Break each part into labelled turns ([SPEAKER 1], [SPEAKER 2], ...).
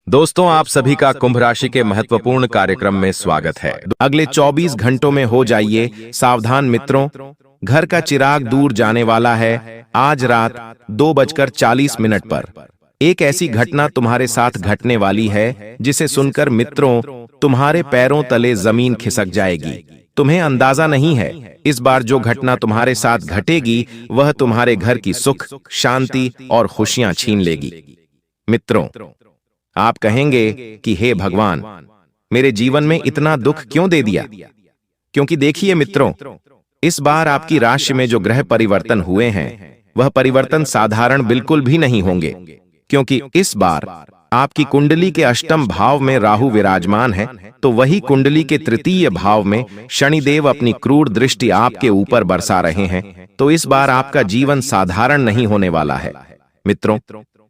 [SPEAKER 1] दोस्तों, आप सभी का कुंभ राशि के महत्वपूर्ण कार्यक्रम में स्वागत है। अगले 24 घंटों में हो जाइए सावधान मित्रों। घर का चिराग दूर जाने वाला है। आज रात 2:40 पर एक ऐसी घटना तुम्हारे साथ घटने वाली है जिसे सुनकर मित्रों तुम्हारे पैरों तले जमीन खिसक जाएगी। तुम्हें अंदाजा नहीं है, इस बार जो घटना तुम्हारे साथ घटेगी वह तुम्हारे घर की सुख, शांति और खुशियां छीन लेगी। मित्रों, आप कहेंगे कि हे भगवान, मेरे जीवन में इतना दुख क्यों दे दिया? क्योंकि देखिए मित्रों, इस बार आपकी राशि में जो ग्रह परिवर्तन हुए हैं वह परिवर्तन साधारण बिल्कुल भी नहीं होंगे, क्योंकि इस बार आपकी कुंडली के अष्टम भाव में राहु विराजमान है, तो वही कुंडली के तृतीय भाव में शनिदेव अपनी क्रूर दृष्टि आपके ऊपर बरसा रहे हैं। तो इस बार आपका जीवन साधारण नहीं होने वाला है। मित्रों,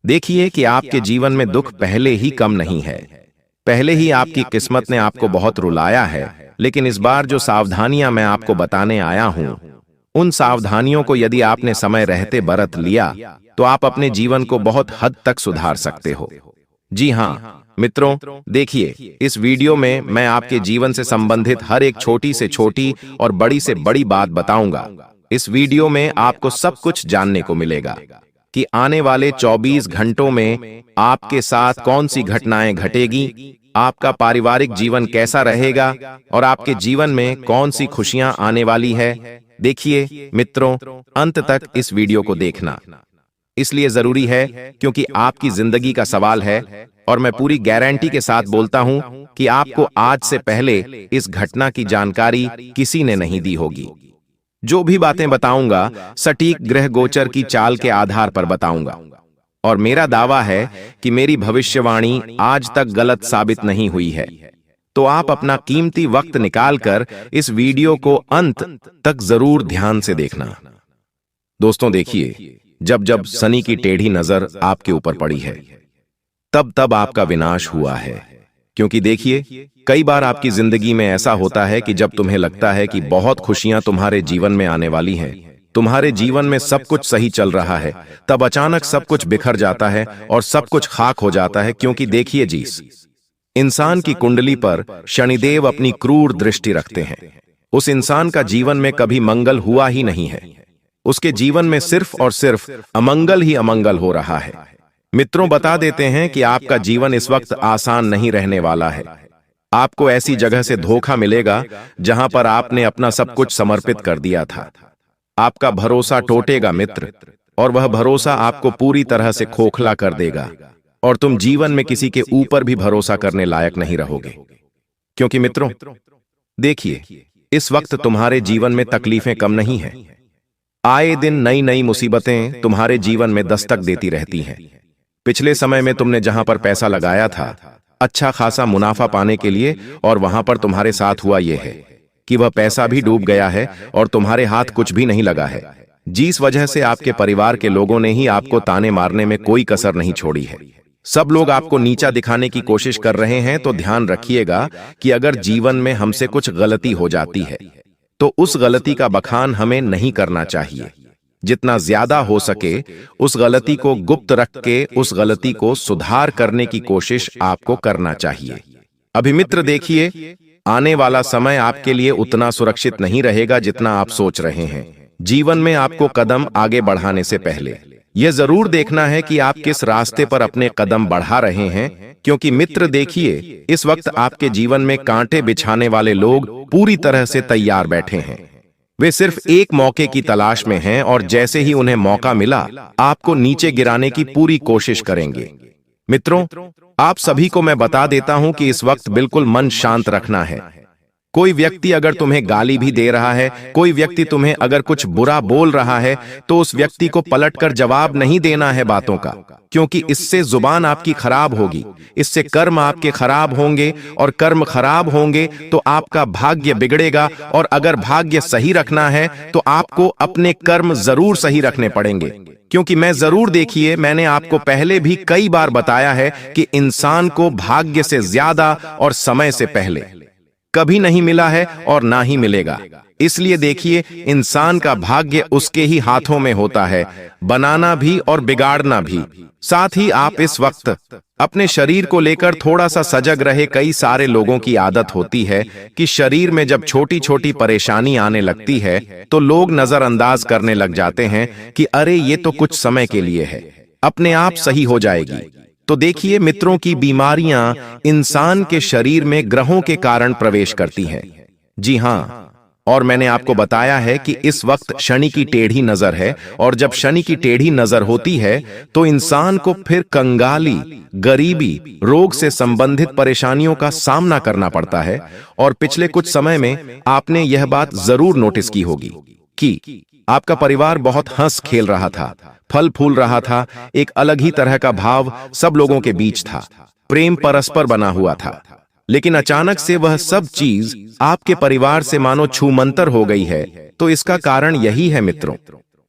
[SPEAKER 1] देखिए कि आपके जीवन में दुख पहले ही कम नहीं है। पहले ही आपकी किस्मत ने आपको बहुत रुलाया है, लेकिन इस बार जो सावधानियां मैं आपको बताने आया हूं, उन सावधानियों को यदि आपने समय रहते बरत लिया तो आप अपने जीवन को बहुत हद तक सुधार सकते हो। जी हां मित्रों, देखिए इस वीडियो में मैं आपके जीवन से संबंधित हर एक छोटी से छोटी और बड़ी से बड़ी बात बताऊंगा। इस वीडियो में आपको सब कुछ जानने को मिलेगा कि आने वाले 24 घंटों में आपके साथ कौन सी घटनाएं घटेगी, आपका पारिवारिक जीवन कैसा रहेगा और आपके जीवन में कौन सी खुशियां आने वाली है। देखिए मित्रों, अंत तक इस वीडियो को देखना इसलिए जरूरी है क्योंकि आपकी जिंदगी का सवाल है, और मैं पूरी गारंटी के साथ बोलता हूं कि आपको आज से पहले इस घटना की जानकारी किसी ने नहीं दी होगी। जो भी बातें बताऊंगा सटीक ग्रह गोचर की चाल के आधार पर बताऊंगा, और मेरा दावा है कि मेरी भविष्यवाणी आज तक गलत साबित नहीं हुई है। तो आप अपना कीमती वक्त निकालकर इस वीडियो को अंत तक जरूर ध्यान से देखना। दोस्तों देखिए, जब जब शनि की टेढ़ी नजर आपके ऊपर पड़ी है तब तब आपका विनाश हुआ है। क्योंकि देखिए, कई बार आपकी जिंदगी में ऐसा होता है कि जब तुम्हें लगता है कि बहुत खुशियां तुम्हारे जीवन में आने वाली हैं, तुम्हारे जीवन में सब कुछ सही चल रहा है, तब अचानक सब कुछ बिखर जाता है और सब कुछ खाक हो जाता है। क्योंकि देखिए जी, इंसान की कुंडली पर शनिदेव अपनी क्रूर दृष्टि रखते हैं। उस इंसान का जीवन में कभी मंगल हुआ ही नहीं है। उसके जीवन में सिर्फ और सिर्फ अमंगल ही अमंगल हो रहा है। मित्रों, बता देते हैं कि आपका जीवन इस वक्त आसान नहीं रहने वाला है। आपको ऐसी जगह से धोखा मिलेगा जहां पर आपने अपना सब कुछ समर्पित कर दिया था। आपका भरोसा टूटेगा मित्र, और वह भरोसा आपको पूरी तरह से खोखला कर देगा, और तुम जीवन में किसी के ऊपर भी भरोसा करने लायक नहीं रहोगे। क्योंकि मित्रों देखिए, इस वक्त तुम्हारे जीवन में तकलीफें कम नहीं हैं। आए दिन नई नई मुसीबतें तुम्हारे जीवन में दस्तक देती रहती हैं। पिछले समय में तुमने जहां पर पैसा लगाया था अच्छा खासा मुनाफा पाने के लिए, और वहां पर तुम्हारे साथ हुआ यह है कि वह पैसा भी डूब गया है और तुम्हारे हाथ कुछ भी नहीं लगा है, जिस वजह से आपके परिवार के लोगों ने ही आपको ताने मारने में कोई कसर नहीं छोड़ी है। सब लोग आपको नीचा दिखाने की कोशिश कर रहे हैं। तो ध्यान रखिएगा कि अगर जीवन में हमसे कुछ गलती हो जाती है तो उस गलती का बखान हमें नहीं करना चाहिए। जितना ज्यादा हो सके उस गलती को गुप्त रख के उस गलती को सुधार करने की कोशिश आपको करना चाहिए। अभी मित्र देखिए, आने वाला समय आपके लिए उतना सुरक्षित नहीं रहेगा जितना आप सोच रहे हैं। जीवन में आपको कदम आगे बढ़ाने से पहले यह जरूर देखना है कि आप किस रास्ते पर अपने कदम बढ़ा रहे हैं। क्योंकि मित्र देखिए, इस वक्त आपके जीवन में कांटे बिछाने वाले लोग पूरी तरह से तैयार बैठे हैं। वे सिर्फ एक मौके की तलाश में हैं, और जैसे ही उन्हें मौका मिला आपको नीचे गिराने की पूरी कोशिश करेंगे। मित्रों, आप सभी को मैं बता देता हूं कि इस वक्त बिल्कुल मन शांत रखना है। कोई व्यक्ति अगर तुम्हें गाली भी दे रहा है, कोई व्यक्ति तुम्हें अगर कुछ बुरा बोल रहा है, तो उस व्यक्ति को पलटकर जवाब नहीं देना है बातों का, क्योंकि इससे जुबान आपकी खराब होगी, इससे कर्म आपके खराब होंगे, और कर्म खराब होंगे तो आपका भाग्य बिगड़ेगा। और अगर भाग्य सही रखना है तो आपको अपने कर्म जरूर सही रखने पड़ेंगे। क्योंकि मैं जरूर देखिए, मैंने आपको पहले भी कई बार बताया है कि इंसान को भाग्य से ज्यादा और समय से पहले कभी नहीं मिला है और ना ही मिलेगा। इसलिए देखिए, इंसान का भाग्य उसके ही हाथों में होता है, बनाना भी और बिगाड़ना भी। साथ ही आप इस वक्त अपने शरीर को लेकर थोड़ा सा सजग रहे। कई सारे लोगों की आदत होती है कि शरीर में जब छोटी छोटी परेशानी आने लगती है तो लोग नजरअंदाज करने लग जाते हैं कि अरे ये तो कुछ समय के लिए है, अपने आप सही हो जाएगी। तो देखिए मित्रों, की बीमारियां इंसान के शरीर में ग्रहों के कारण प्रवेश करती हैं। जी हां, और मैंने आपको बताया है कि इस वक्त शनि की टेढ़ी नजर है, और जब शनि की टेढ़ी नजर होती है तो इंसान को फिर कंगाली, गरीबी, रोग से संबंधित परेशानियों का सामना करना पड़ता है। और पिछले कुछ समय में आपने यह बात जरूर नोटिस की होगी कि आपका परिवार बहुत हंस खेल रहा था, फल फूल रहा था, एक अलग ही तरह का भाव सब लोगों के बीच था, प्रेम परस्पर बना हुआ था। लेकिन अचानक से वह सब चीज आपके परिवार से मानो छूमंतर हो गई है। तो इसका कारण यही है मित्रों,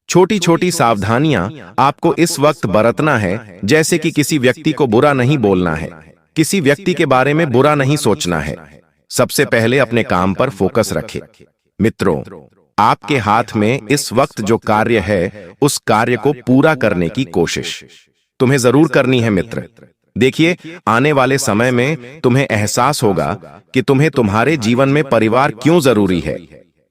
[SPEAKER 1] छोटी छोटी सावधानियां आपको इस वक्त बरतना है। जैसे कि किसी व्यक्ति को बुरा नहीं बोलना है, किसी व्यक्ति के बारे में बुरा नहीं सोचना है। सबसे पहले अपने काम पर फोकस रखें। मित्रों, आपके हाथ में इस वक्त जो कार्य है उस कार्य को पूरा करने की कोशिश तुम्हें जरूर करनी है मित्र। देखिए, आने वाले समय में तुम्हें एहसास होगा कि तुम्हें तुम्हारे जीवन में परिवार क्यों जरूरी है।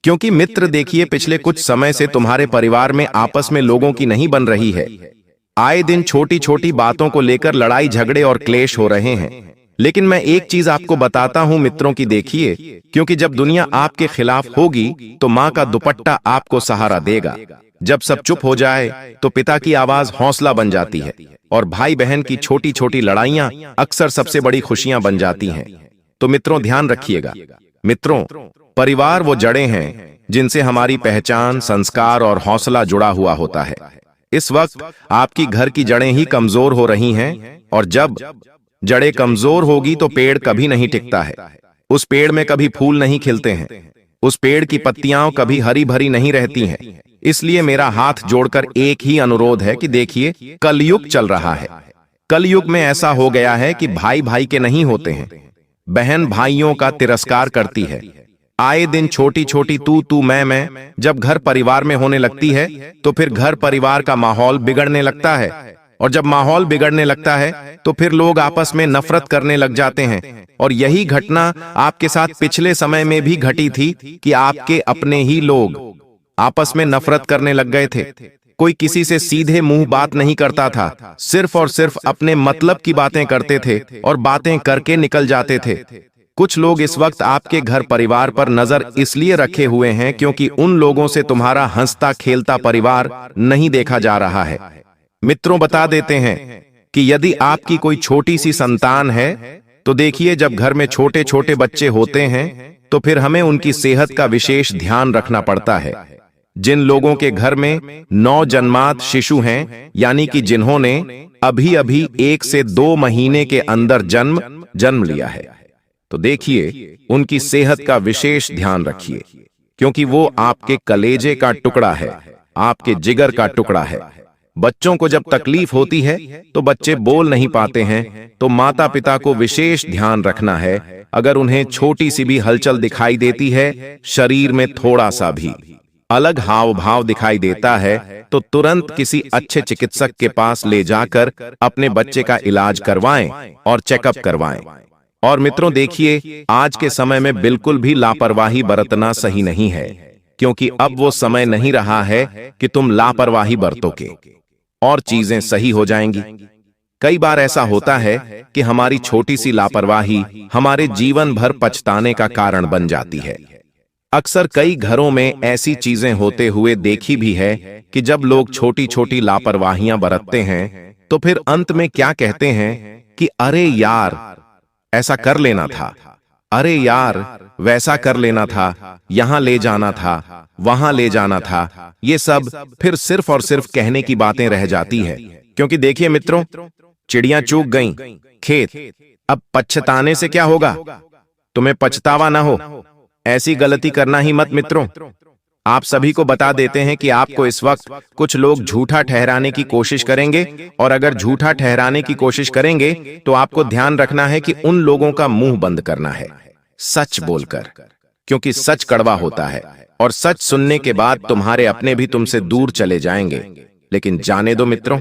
[SPEAKER 1] क्योंकि मित्र देखिए, पिछले कुछ समय से तुम्हारे परिवार में आपस में लोगों की नहीं बन रही है। आए दिन छोटी छोटी बातों को लेकर लड़ाई झगड़े और क्लेश हो रहे हैं। लेकिन मैं एक चीज आपको बताता हूं मित्रों की देखिए, क्योंकि जब दुनिया आपके खिलाफ होगी तो मां का दुपट्टा आपको सहारा देगा। जब सब चुप हो जाए तो पिता की आवाज हौसला बन जाती है, और भाई बहन की छोटी छोटी लड़ाइयां अक्सर सबसे बड़ी खुशियां बन जाती हैं। तो मित्रों ध्यान रखिएगा। मित्रों, परिवार वो जड़ें हैं जिनसे हमारी पहचान, संस्कार और हौसला जुड़ा हुआ होता है। इस वक्त आपकी घर की जड़ें ही कमजोर हो रही हैं, और जब जड़ें कमजोर होगी तो पेड़ कभी नहीं टिकता है। उस पेड़ में कभी फूल नहीं खिलते हैं, उस पेड़ की पत्तियां कभी हरी भरी नहीं रहती हैं। इसलिए मेरा हाथ जोड़कर एक ही अनुरोध है कि देखिए, कलयुग चल रहा है। कलयुग में ऐसा हो गया है कि भाई भाई के नहीं होते हैं, बहन भाइयों का तिरस्कार करती है। आए दिन छोटी छोटी तू मैं जब घर परिवार में होने लगती है तो फिर घर परिवार का माहौल बिगड़ने लगता है, और जब माहौल बिगड़ने लगता है तो फिर लोग आपस में नफरत करने लग जाते हैं। और यही घटना आपके साथ पिछले समय में भी घटी थी कि आपके अपने ही लोग आपस में नफरत करने लग गए थे। कोई किसी से सीधे मुंह बात नहीं करता था, सिर्फ और सिर्फ अपने मतलब की बातें करते थे और बातें करके निकल जाते थे। कुछ लोग इस वक्त आपके घर परिवार पर नजर इसलिए रखे हुए हैं क्योंकि उन लोगों से तुम्हारा हंसता खेलता परिवार नहीं देखा जा रहा है। मित्रों, बता देते हैं कि यदि आपकी कोई छोटी सी संतान है तो देखिए, जब घर में छोटे छोटे बच्चे होते हैं तो फिर हमें उनकी सेहत का विशेष ध्यान रखना पड़ता है। जिन लोगों के घर में नवजन्मात शिशु हैं, यानी कि जिन्होंने अभी अभी 1 से 2 महीने के अंदर जन्म लिया है, तो देखिए उनकी सेहत का विशेष ध्यान रखिए, क्योंकि वो आपके कलेजे का टुकड़ा है, आपके जिगर का टुकड़ा है। बच्चों को जब तकलीफ होती है तो बच्चे बोल नहीं पाते हैं, तो माता पिता को विशेष ध्यान रखना है। अगर उन्हें छोटी सी भी हलचल दिखाई देती है, शरीर में थोड़ा सा भी अलग हाव भाव दिखाई देता है, तो तुरंत किसी अच्छे चिकित्सक के पास ले जाकर अपने बच्चे का इलाज करवाएं और चेकअप करवाएं। और मित्रों देखिए, आज के समय में बिल्कुल भी लापरवाही बरतना सही नहीं है, क्योंकि अब वो समय नहीं रहा है कि तुम लापरवाही बरतोगे और चीजें सही हो जाएंगी। कई बार ऐसा होता है कि हमारी छोटी सी लापरवाही हमारे जीवन भर पछताने का कारण बन जाती है। अक्सर कई घरों में ऐसी चीजें होते हुए देखी भी है कि जब लोग छोटी छोटी लापरवाहियां बरतते हैं तो फिर अंत में क्या कहते हैं कि अरे यार, ऐसा कर लेना था, अरे यार वैसा कर लेना था, यहां ले जाना था, वहां ले जाना था। ये सब फिर सिर्फ और सिर्फ कहने की बातें रह जाती है। क्योंकि देखिए मित्रों, चिड़ियां चूक गईं खेत, अब पछताने से क्या होगा? तुम्हें पछतावा ना हो, ऐसी गलती करना ही मत मित्रों। आप सभी को बता देते हैं कि आपको इस वक्त कुछ लोग झूठा ठहराने की कोशिश करेंगे, और अगर झूठा ठहराने की कोशिश करेंगे तो आपको ध्यान रखना है कि उन लोगों का मुंह बंद करना है। सच बोलकर, क्योंकि सच कड़वा होता है और सच सुनने के बाद तुम्हारे अपने भी तुमसे दूर चले जाएंगे। लेकिन जाने दो मित्रों,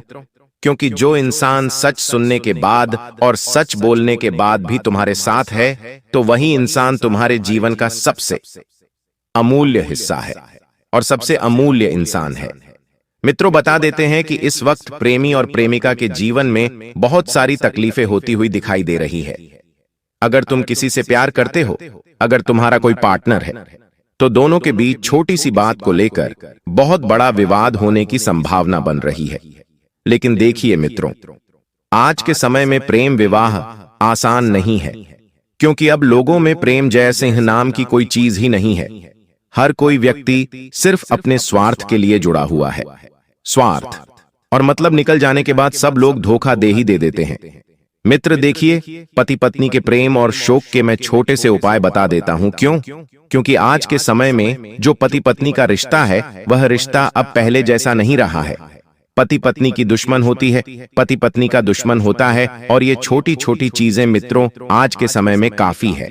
[SPEAKER 1] क्योंकि जो इंसान सच सुनने के बाद और सच बोलने के बाद भी तुम्हारे साथ है, तो वही इंसान तुम्हारे जीवन का सबसे अमूल्य हिस्सा है और सबसे अमूल्य इंसान है। मित्रों, बता देते हैं कि इस वक्त प्रेमी और प्रेमिका के जीवन में बहुत सारी तकलीफें होती हुई दिखाई दे रही है। अगर तुम किसी से प्यार करते हो, अगर तुम्हारा कोई पार्टनर है, तो दोनों के बीच छोटी सी बात को लेकर बहुत बड़ा विवाद होने की संभावना बन रही है। लेकिन देखिए मित्रों, आज के समय में प्रेम विवाह आसान नहीं है, क्योंकि अब लोगों में प्रेम जय सिंह नाम की कोई चीज ही नहीं है। हर कोई व्यक्ति सिर्फ अपने स्वार्थ के लिए जुड़ा हुआ है। स्वार्थ और मतलब निकल जाने के बाद सब लोग धोखा दे ही दे देते हैं। मित्र देखिए, पति पत्नी के प्रेम और शोक के मैं छोटे से उपाय बता देता हूं। क्यों? क्योंकि आज के समय में जो पति पत्नी का रिश्ता है, वह रिश्ता अब पहले जैसा नहीं रहा है। पति पत्नी की दुश्मन होती है, पति पत्नी का दुश्मन होता है, और ये छोटी छोटी चीजें मित्रों आज के समय में काफी है।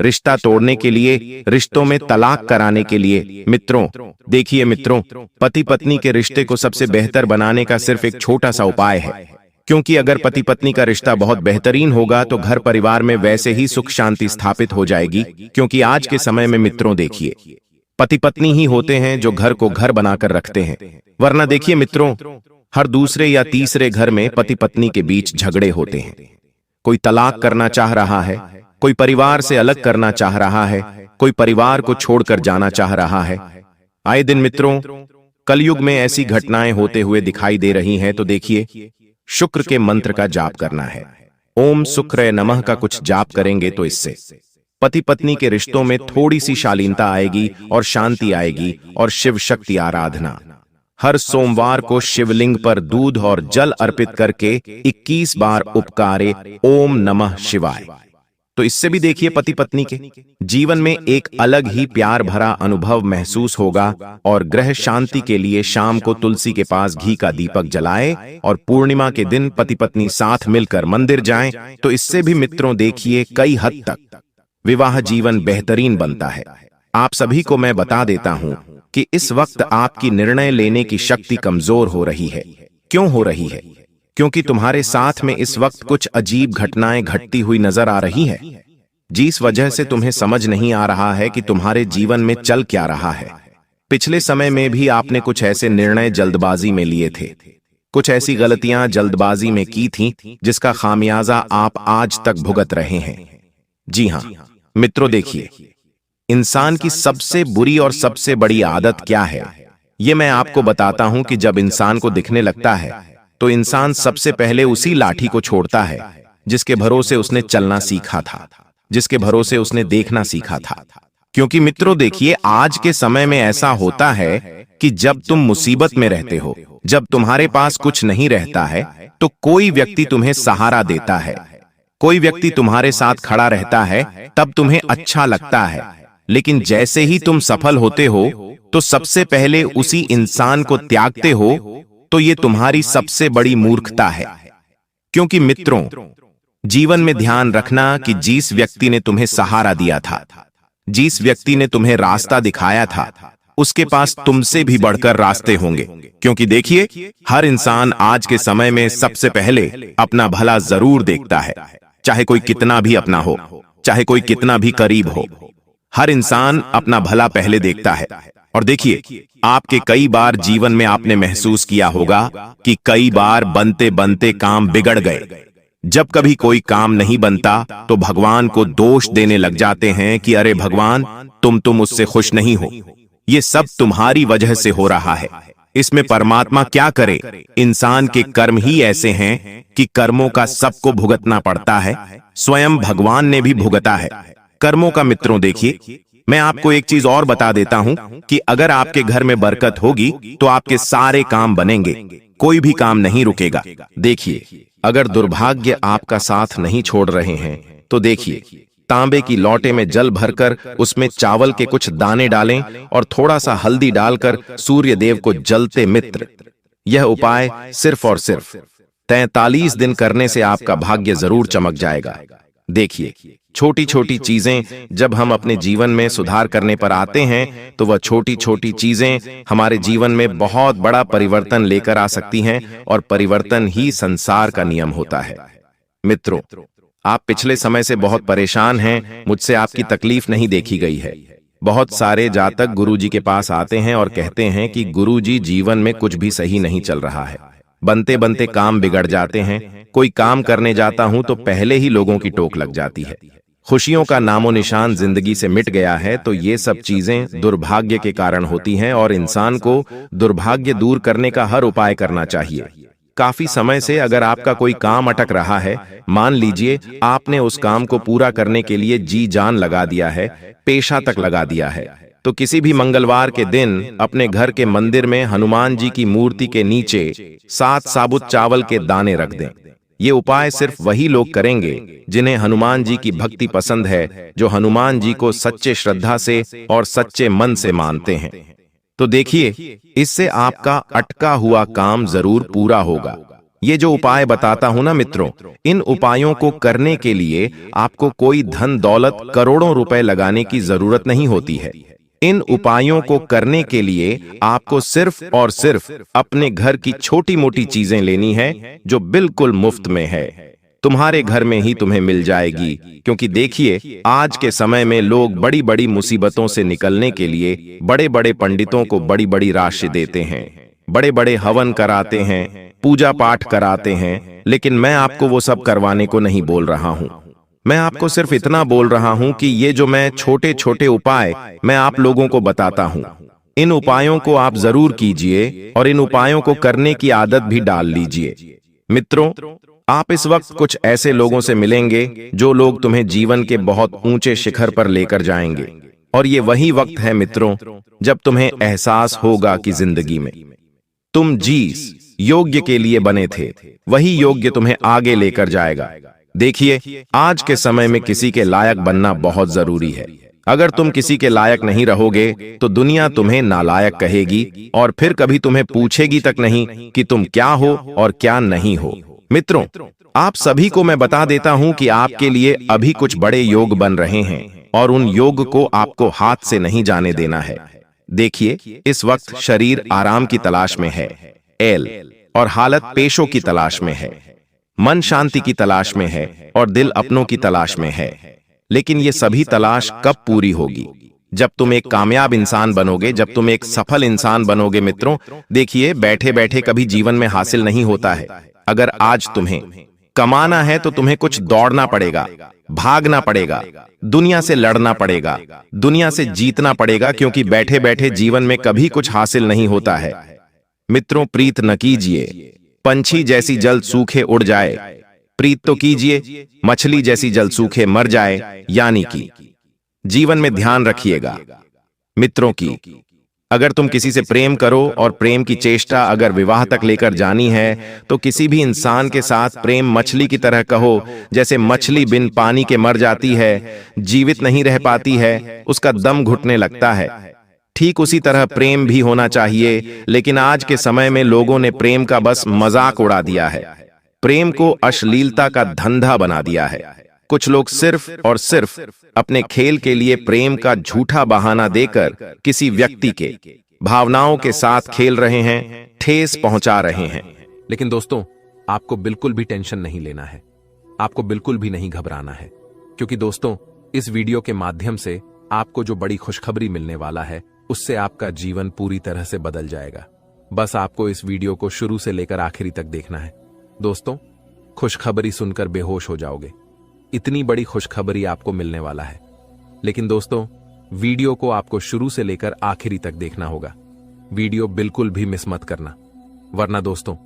[SPEAKER 1] रिश्ता तोड़ने के लिए, रिश्तों में तलाक कराने के लिए। मित्रों देखिए मित्रों, पति पत्नी के रिश्ते को सबसे बेहतर बनाने का सिर्फ एक छोटा सा उपाय है। क्योंकि अगर पति पत्नी का रिश्ता बहुत बेहतरीन होगा तो घर परिवार में वैसे ही सुख शांति स्थापित हो जाएगी। क्योंकि आज के समय में मित्रों देखिए, पति पत्नी ही होते हैं जो घर को घर बनाकर रखते हैं। वरना देखिए मित्रों, हर दूसरे या तीसरे घर में पति पत्नी के बीच झगड़े होते हैं। कोई तलाक करना चाह रहा है, कोई परिवार से अलग करना चाह रहा है, कोई परिवार को छोड़कर जाना चाह रहा है। आए दिन मित्रों कलयुग में ऐसी घटनाएं होते हुए दिखाई दे रही हैं। तो देखिए, शुक्र के मंत्र का जाप करना है। ओम शुक्र नमः का कुछ जाप करेंगे तो इससे पति पत्नी के रिश्तों में थोड़ी सी शालीनता आएगी और शांति आएगी। और शिव शक्ति आराधना, हर सोमवार को शिवलिंग पर दूध और जल अर्पित करके 21 बार उपकारे ओम नमः शिवाय। तो इससे भी देखिए पति पत्नी के जीवन में एक अलग ही प्यार भरा अनुभव महसूस होगा। और ग्रह शांति के लिए शाम को तुलसी के पास घी का दीपक जलाए और पूर्णिमा के दिन पति पत्नी साथ मिलकर मंदिर जाएं। तो इससे भी मित्रों देखिए कई हद तक विवाह जीवन बेहतरीन बनता है। आप सभी को मैं बता देता हूं कि इस वक्त आपकी निर्णय लेने की शक्ति कमजोर हो रही है। क्यों हो रही है? क्योंकि तुम्हारे साथ में इस वक्त कुछ अजीब घटनाएं घटती हुई नजर आ रही है, जिस वजह से तुम्हें समझ नहीं आ रहा है कि तुम्हारे जीवन में चल क्या रहा है। पिछले समय में भी आपने कुछ ऐसे निर्णय जल्दबाजी में लिए थे, कुछ ऐसी गलतियां जल्दबाजी में की थीं, जिसका खामियाजा आप आज तक भुगत रहे हैं। जी हां मित्रों, देखिए इंसान की सबसे बुरी और सबसे बड़ी आदत क्या है, ये मैं आपको बताता हूं कि जब इंसान को दिखने लगता है तो इंसान सबसे पहले उसी लाठी को छोड़ता है जिसके भरोसे उसने चलना सीखा था, जिसके भरोसे उसने देखना सीखा था। क्योंकि मित्रों देखिए, आज के समय में ऐसा होता है कि जब तुम मुसीबत में रहते हो, जब तुम्हारे पास कुछ नहीं रहता है, तो कोई व्यक्ति तुम्हें सहारा देता है, कोई व्यक्ति तुम्हारे साथ खड़ा रहता है, तब तुम्हें अच्छा लगता है। लेकिन जैसे ही तुम सफल होते हो तो सबसे पहले उसी इंसान को त्यागते हो। तो ये तुम्हारी सबसे बड़ी मूर्खता है। क्योंकि मित्रों जीवन में ध्यान रखना कि जिस व्यक्ति ने तुम्हें सहारा दिया था, जिस व्यक्ति ने तुम्हें रास्ता दिखाया था, उसके पास तुमसे भी बढ़कर रास्ते होंगे। क्योंकि देखिए, हर इंसान आज के समय में सबसे पहले अपना भला जरूर देखता है, चाहे कोई कितना भी अपना हो, चाहे कोई कितना भी करीब हो। हर इंसान अपना भला पहले देखता है। और देखिए, आपके कई बार जीवन में आपने महसूस किया होगा कि कई बार बनते बनते काम बिगड़ गए। जब कभी कोई काम नहीं बनता तो भगवान को दोष देने लग जाते हैं कि अरे भगवान, तुम मुझसे खुश नहीं हो, ये सब तुम्हारी वजह से हो रहा है। इसमें परमात्मा क्या करे? इंसान के कर्म ही ऐसे हैं कि कर्मों का सबको भुगतना पड़ता है। स्वयं भगवान ने भी भुगता है कर्मों का। मित्रों देखिए, मैं आपको एक चीज और बता देता हूं कि अगर आपके घर में बरकत होगी तो आपके सारे काम बनेंगे, कोई भी काम नहीं रुकेगा। देखिए, अगर दुर्भाग्य आपका साथ नहीं छोड़ रहे हैं तो देखिए, तांबे की लौटे में जल भरकर उसमें चावल के कुछ दाने डालें और थोड़ा सा हल्दी डालकर सूर्य देव को जलते मित्र, यह उपाय सिर्फ और सिर्फ 43 दिन करने से आपका भाग्य जरूर चमक जाएगा। देखिए, छोटी छोटी चीजें जब हम अपने जीवन में सुधार करने पर आते हैं तो वह छोटी छोटी चीजें हमारे जीवन में बहुत बड़ा परिवर्तन लेकर आ सकती हैं और परिवर्तन ही संसार का नियम होता है। मित्रों, आप पिछले समय से बहुत परेशान हैं, मुझसे आपकी तकलीफ नहीं देखी गई है। बहुत सारे जातक गुरुजी के पास आते हैं और कहते हैं कि गुरुजी, जीवन में कुछ भी सही नहीं चल रहा है, बनते बनते काम बिगड़ जाते हैं, कोई काम करने जाता हूं तो पहले ही लोगों की टोक लग जाती है, खुशियों का नामो निशान जिंदगी से मिट गया है। तो ये सब चीजें दुर्भाग्य के कारण होती हैं और इंसान को दुर्भाग्य दूर करने का हर उपाय करना चाहिए। काफी समय से अगर आपका कोई काम अटक रहा है, मान लीजिए आपने उस काम को पूरा करने के लिए जी जान लगा दिया है, पेशा तक लगा दिया है, तो किसी भी मंगलवार के दिन अपने घर के मंदिर में हनुमान जी की मूर्ति के नीचे 7 साबुत चावल के दाने रख दें। ये उपाय सिर्फ वही लोग करेंगे जिन्हें हनुमान जी की भक्ति पसंद है, जो हनुमान जी को सच्चे श्रद्धा से और सच्चे मन से मानते हैं। तो देखिए, इससे आपका अटका हुआ काम जरूर पूरा होगा। ये जो उपाय बताता हूं ना मित्रों, इन उपायों को करने के लिए आपको कोई धन दौलत करोड़ों रुपए लगाने की जरूरत नहीं होती है। इन उपायों को करने के लिए आपको सिर्फ और सिर्फ अपने घर की छोटी मोटी चीजें लेनी है जो बिल्कुल मुफ्त में है, तुम्हारे घर में ही तुम्हें मिल जाएगी। क्योंकि देखिए, आज के समय में लोग बड़ी बड़ी मुसीबतों से निकलने के लिए बड़े बड़े पंडितों को बड़ी बड़ी राशि देते हैं, बड़े बड़े हवन कराते हैं, पूजा पाठ कराते हैं, लेकिन मैं आपको वो सब करवाने को नहीं बोल रहा हूं। मैं आपको सिर्फ इतना बोल रहा हूं कि ये जो मैं छोटे छोटे उपाय मैं आप लोगों को बताता हूं, इन उपायों को आप जरूर कीजिए और इन उपायों को करने की आदत भी डाल लीजिए। मित्रों, आप इस वक्त कुछ ऐसे लोगों से मिलेंगे जो लोग तुम्हें जीवन के बहुत ऊंचे शिखर पर लेकर जाएंगे, और ये वही वक्त है मित्रों जब तुम्हें एहसास होगा कि जिंदगी में तुम जिस योग्य के लिए बने थे वही योग्य तुम्हें आगे लेकर जाएगा। देखिए, आज के समय में किसी के लायक बनना बहुत जरूरी है। अगर तुम किसी के लायक नहीं रहोगे तो दुनिया तुम्हें नालायक कहेगी और फिर कभी तुम्हें पूछेगी तक नहीं कि तुम क्या हो और क्या नहीं हो। मित्रों, आप सभी को मैं बता देता हूं कि आपके लिए अभी कुछ बड़े योग बन रहे हैं और उन योग को आपको हाथ से नहीं जाने देना है। देखिए, इस वक्त शरीर आराम की तलाश में है, एल और हालत पेशों की तलाश में है, मन शांति की तलाश में है और दिल अपनों की तलाश में है। लेकिन ये सभी तलाश कब पूरी होगी? जब तुम एक कामयाब इंसान बनोगे, जब तुम एक सफल इंसान बनोगे। मित्रों, देखिए, बैठे बैठे कभी जीवन में हासिल नहीं होता है। अगर आज तुम्हें कमाना है तो तुम्हें कुछ दौड़ना पड़ेगा, भागना पड़ेगा, दुनिया से लड़ना पड़ेगा, दुनिया से जीतना पड़ेगा, क्योंकि बैठे बैठे जीवन में कभी कुछ हासिल नहीं होता है। मित्रों, प्रीत न कीजिए पंछी जैसी जल सूखे उड़ जाए, प्रीत तो कीजिए मछली जैसी जल सूखे मर जाए। यानी कि जीवन में ध्यान रखिएगा मित्रों की अगर तुम किसी से प्रेम करो और प्रेम की चेष्टा अगर विवाह तक लेकर जानी है तो किसी भी इंसान के साथ प्रेम मछली की तरह कहो। जैसे मछली बिन पानी के मर जाती है, जीवित नहीं रह पाती है, उसका दम घुटने लगता है, ठीक उसी तरह प्रेम भी होना चाहिए। लेकिन आज के समय में लोगों ने प्रेम का बस मजाक उड़ा दिया है, प्रेम को अश्लीलता का धंधा बना दिया है। कुछ लोग सिर्फ और सिर्फ अपने खेल के लिए प्रेम का झूठा बहाना देकर किसी व्यक्ति के भावनाओं के साथ खेल रहे हैं, ठेस पहुंचा रहे हैं।
[SPEAKER 2] लेकिन दोस्तों, आपको बिल्कुल भी टेंशन नहीं लेना है, आपको बिल्कुल भी नहीं घबराना है, क्योंकि दोस्तों, इस वीडियो के माध्यम से आपको जो बड़ी खुशखबरी मिलने वाला है उससे आपका जीवन पूरी तरह से बदल जाएगा। बस आपको इस वीडियो को शुरू से लेकर आखिरी तक देखना है। दोस्तों, खुशखबरी सुनकर बेहोश हो जाओगे, इतनी बड़ी खुशखबरी आपको मिलने वाला है। लेकिन दोस्तों, वीडियो को आपको शुरू से लेकर आखिरी तक देखना होगा, वीडियो बिल्कुल भी मिस मत करना, वरना दोस्तों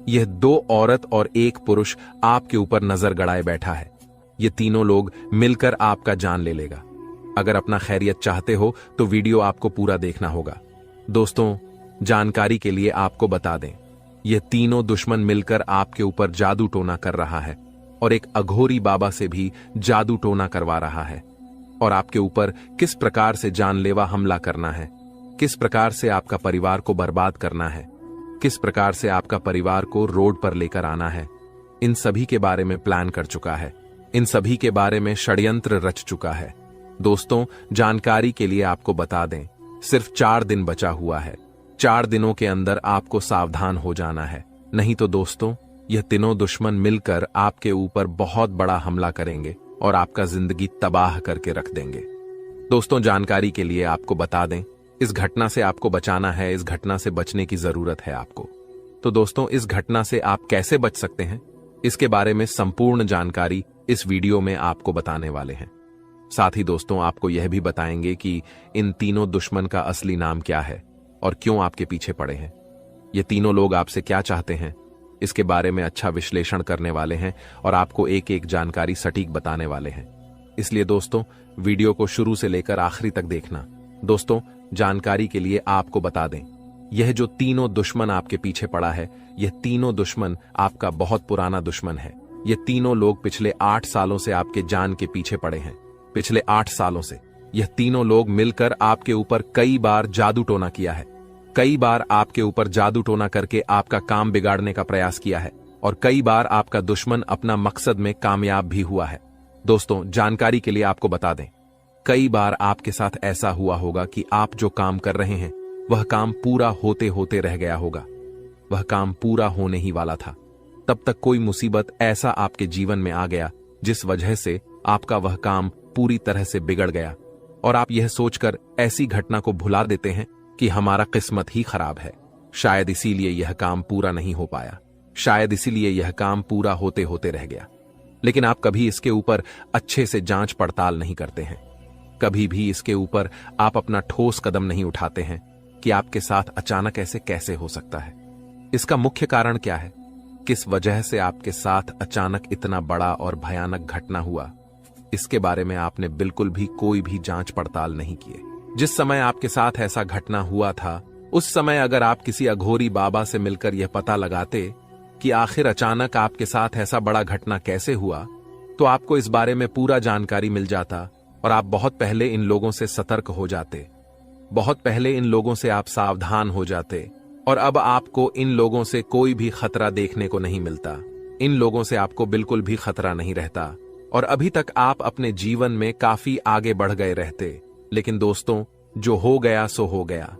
[SPEAKER 2] यह 2 औरत और 1 पुरुष आपके ऊपर नजर गड़ाए बैठा है। ये तीनों लोग मिलकर आपका जान ले लेगा। अगर अपना खैरियत चाहते हो तो वीडियो आपको पूरा देखना होगा। दोस्तों, जानकारी के लिए आपको बता दें, ये तीनों दुश्मन मिलकर आपके ऊपर जादू टोना कर रहा है और एक अघोरी बाबा से भी जादू टोना करवा रहा है, और आपके ऊपर किस प्रकार से जानलेवा हमला करना है, किस प्रकार से आपका परिवार को बर्बाद करना है, किस प्रकार से आपका परिवार को रोड पर लेकर आना है, इन सभी के बारे में प्लान कर चुका है। इन सभी के बारे में षड्यंत्र रच चुका है। दोस्तों, जानकारी के लिए आपको बता दें, सिर्फ 4 दिन बचा हुआ है। 4 दिनों के अंदर आपको सावधान हो जाना है, नहीं तो दोस्तों यह तीनों दुश्मन मिलकर आपके ऊपर बहुत बड़ा हमला करेंगे और आपका जिंदगी तबाह करके रख देंगे। दोस्तों, जानकारी के लिए आपको बता दें, इस घटना से आपको बचाना है, इस घटना से बचने की जरूरत है आपको। तो दोस्तों, इस घटना से आप कैसे बच सकते हैं, इसके बारे में संपूर्ण जानकारी इस वीडियो में आपको बताने वाले हैं। साथ ही दोस्तों, आपको यह भी बताएंगे कि इन तीनों दुश्मन का असली नाम क्या है और क्यों आपके पीछे पड़े हैं। ये तीनों लोग आपसे क्या चाहते हैं, इसके बारे में अच्छा विश्लेषण करने वाले हैं और आपको एक एक जानकारी सटीक बताने वाले हैं। इसलिए दोस्तों, वीडियो को शुरू से लेकर आखिरी तक देखना। दोस्तों, जानकारी के लिए आपको बता दें, यह जो तीनों दुश्मन आपके पीछे पड़ा है, यह तीनों दुश्मन आपका बहुत पुराना दुश्मन है। ये तीनों लोग पिछले 8 सालों से आपके जान के पीछे पड़े हैं। पिछले 8 सालों से यह तीनों लोग मिलकर आपके ऊपर कई बार जादू टोना किया है। कई बार आपके ऊपर जादू टोना करके आपका काम बिगाड़ने का प्रयास किया है और कई बार आपका दुश्मन अपना मकसद में कामयाब भी हुआ है। दोस्तों, जानकारी के लिए आपको बता दें, कई बार आपके साथ ऐसा हुआ होगा कि आप जो काम कर रहे हैं वह काम पूरा होते होते रह गया होगा। वह काम पूरा होने ही वाला था, तब तक कोई मुसीबत ऐसा आपके जीवन में आ गया जिस वजह से आपका वह काम पूरी तरह से बिगड़ गया और आप यह सोचकर ऐसी घटना को भुला देते हैं कि हमारा किस्मत ही खराब है, शायद इसीलिए यह काम पूरा नहीं हो पाया, शायद इसीलिए यह काम पूरा होते होते रह गया। लेकिन आप कभी इसके ऊपर अच्छे से जांच पड़ताल नहीं करते हैं। कभी भी इसके ऊपर आप अपना ठोस कदम नहीं उठाते हैं कि आपके साथ अचानक ऐसे कैसे हो सकता है। इसका मुख्य कारण क्या है, किस वजह से आपके साथ अचानक इतना बड़ा और भयानक घटना हुआ, इसके बारे में आपने बिल्कुल भी कोई भी जांच पड़ताल नहीं किए। जिस समय आपके साथ ऐसा घटना हुआ था, उस समय अगर आप किसी अघोरी बाबा से मिलकर यह पता लगाते कि आखिर अचानक आपके साथ ऐसा बड़ा घटना कैसे हुआ, तो आपको इस बारे में पूरा जानकारी मिल जाता और आप बहुत पहले इन लोगों से सतर्क हो जाते, बहुत पहले इन लोगों से आप सावधान हो जाते और अब आपको इन लोगों से कोई भी खतरा देखने को नहीं मिलता। इन लोगों से आपको बिल्कुल भी खतरा नहीं रहता और अभी तक आप अपने जीवन में काफी आगे बढ़ गए रहते। लेकिन दोस्तों, जो हो गया सो हो गया।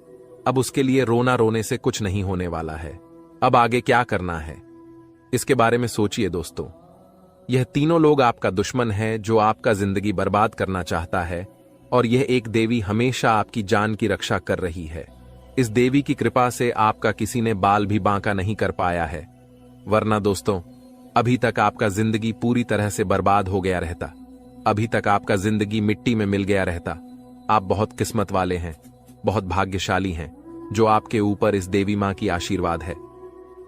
[SPEAKER 2] अब उसके लिए रोना रोने से कुछ नहीं होने वाला है। अब आगे क्या करना है, इसके बारे में सोचिए दोस्तों। यह तीनों लोग आपका दुश्मन है जो आपका जिंदगी बर्बाद करना चाहता है और यह एक देवी हमेशा आपकी जान की रक्षा कर रही है। इस देवी की कृपा से आपका किसी ने बाल भी बांका नहीं कर पाया है, वरना दोस्तों अभी तक आपका जिंदगी पूरी तरह से बर्बाद हो गया रहता। अभी तक आपका जिंदगी मिट्टी में मिल गया रहता। आप बहुत किस्मत वाले हैं, बहुत भाग्यशाली हैं जो आपके ऊपर इस देवी मां की आशीर्वाद है।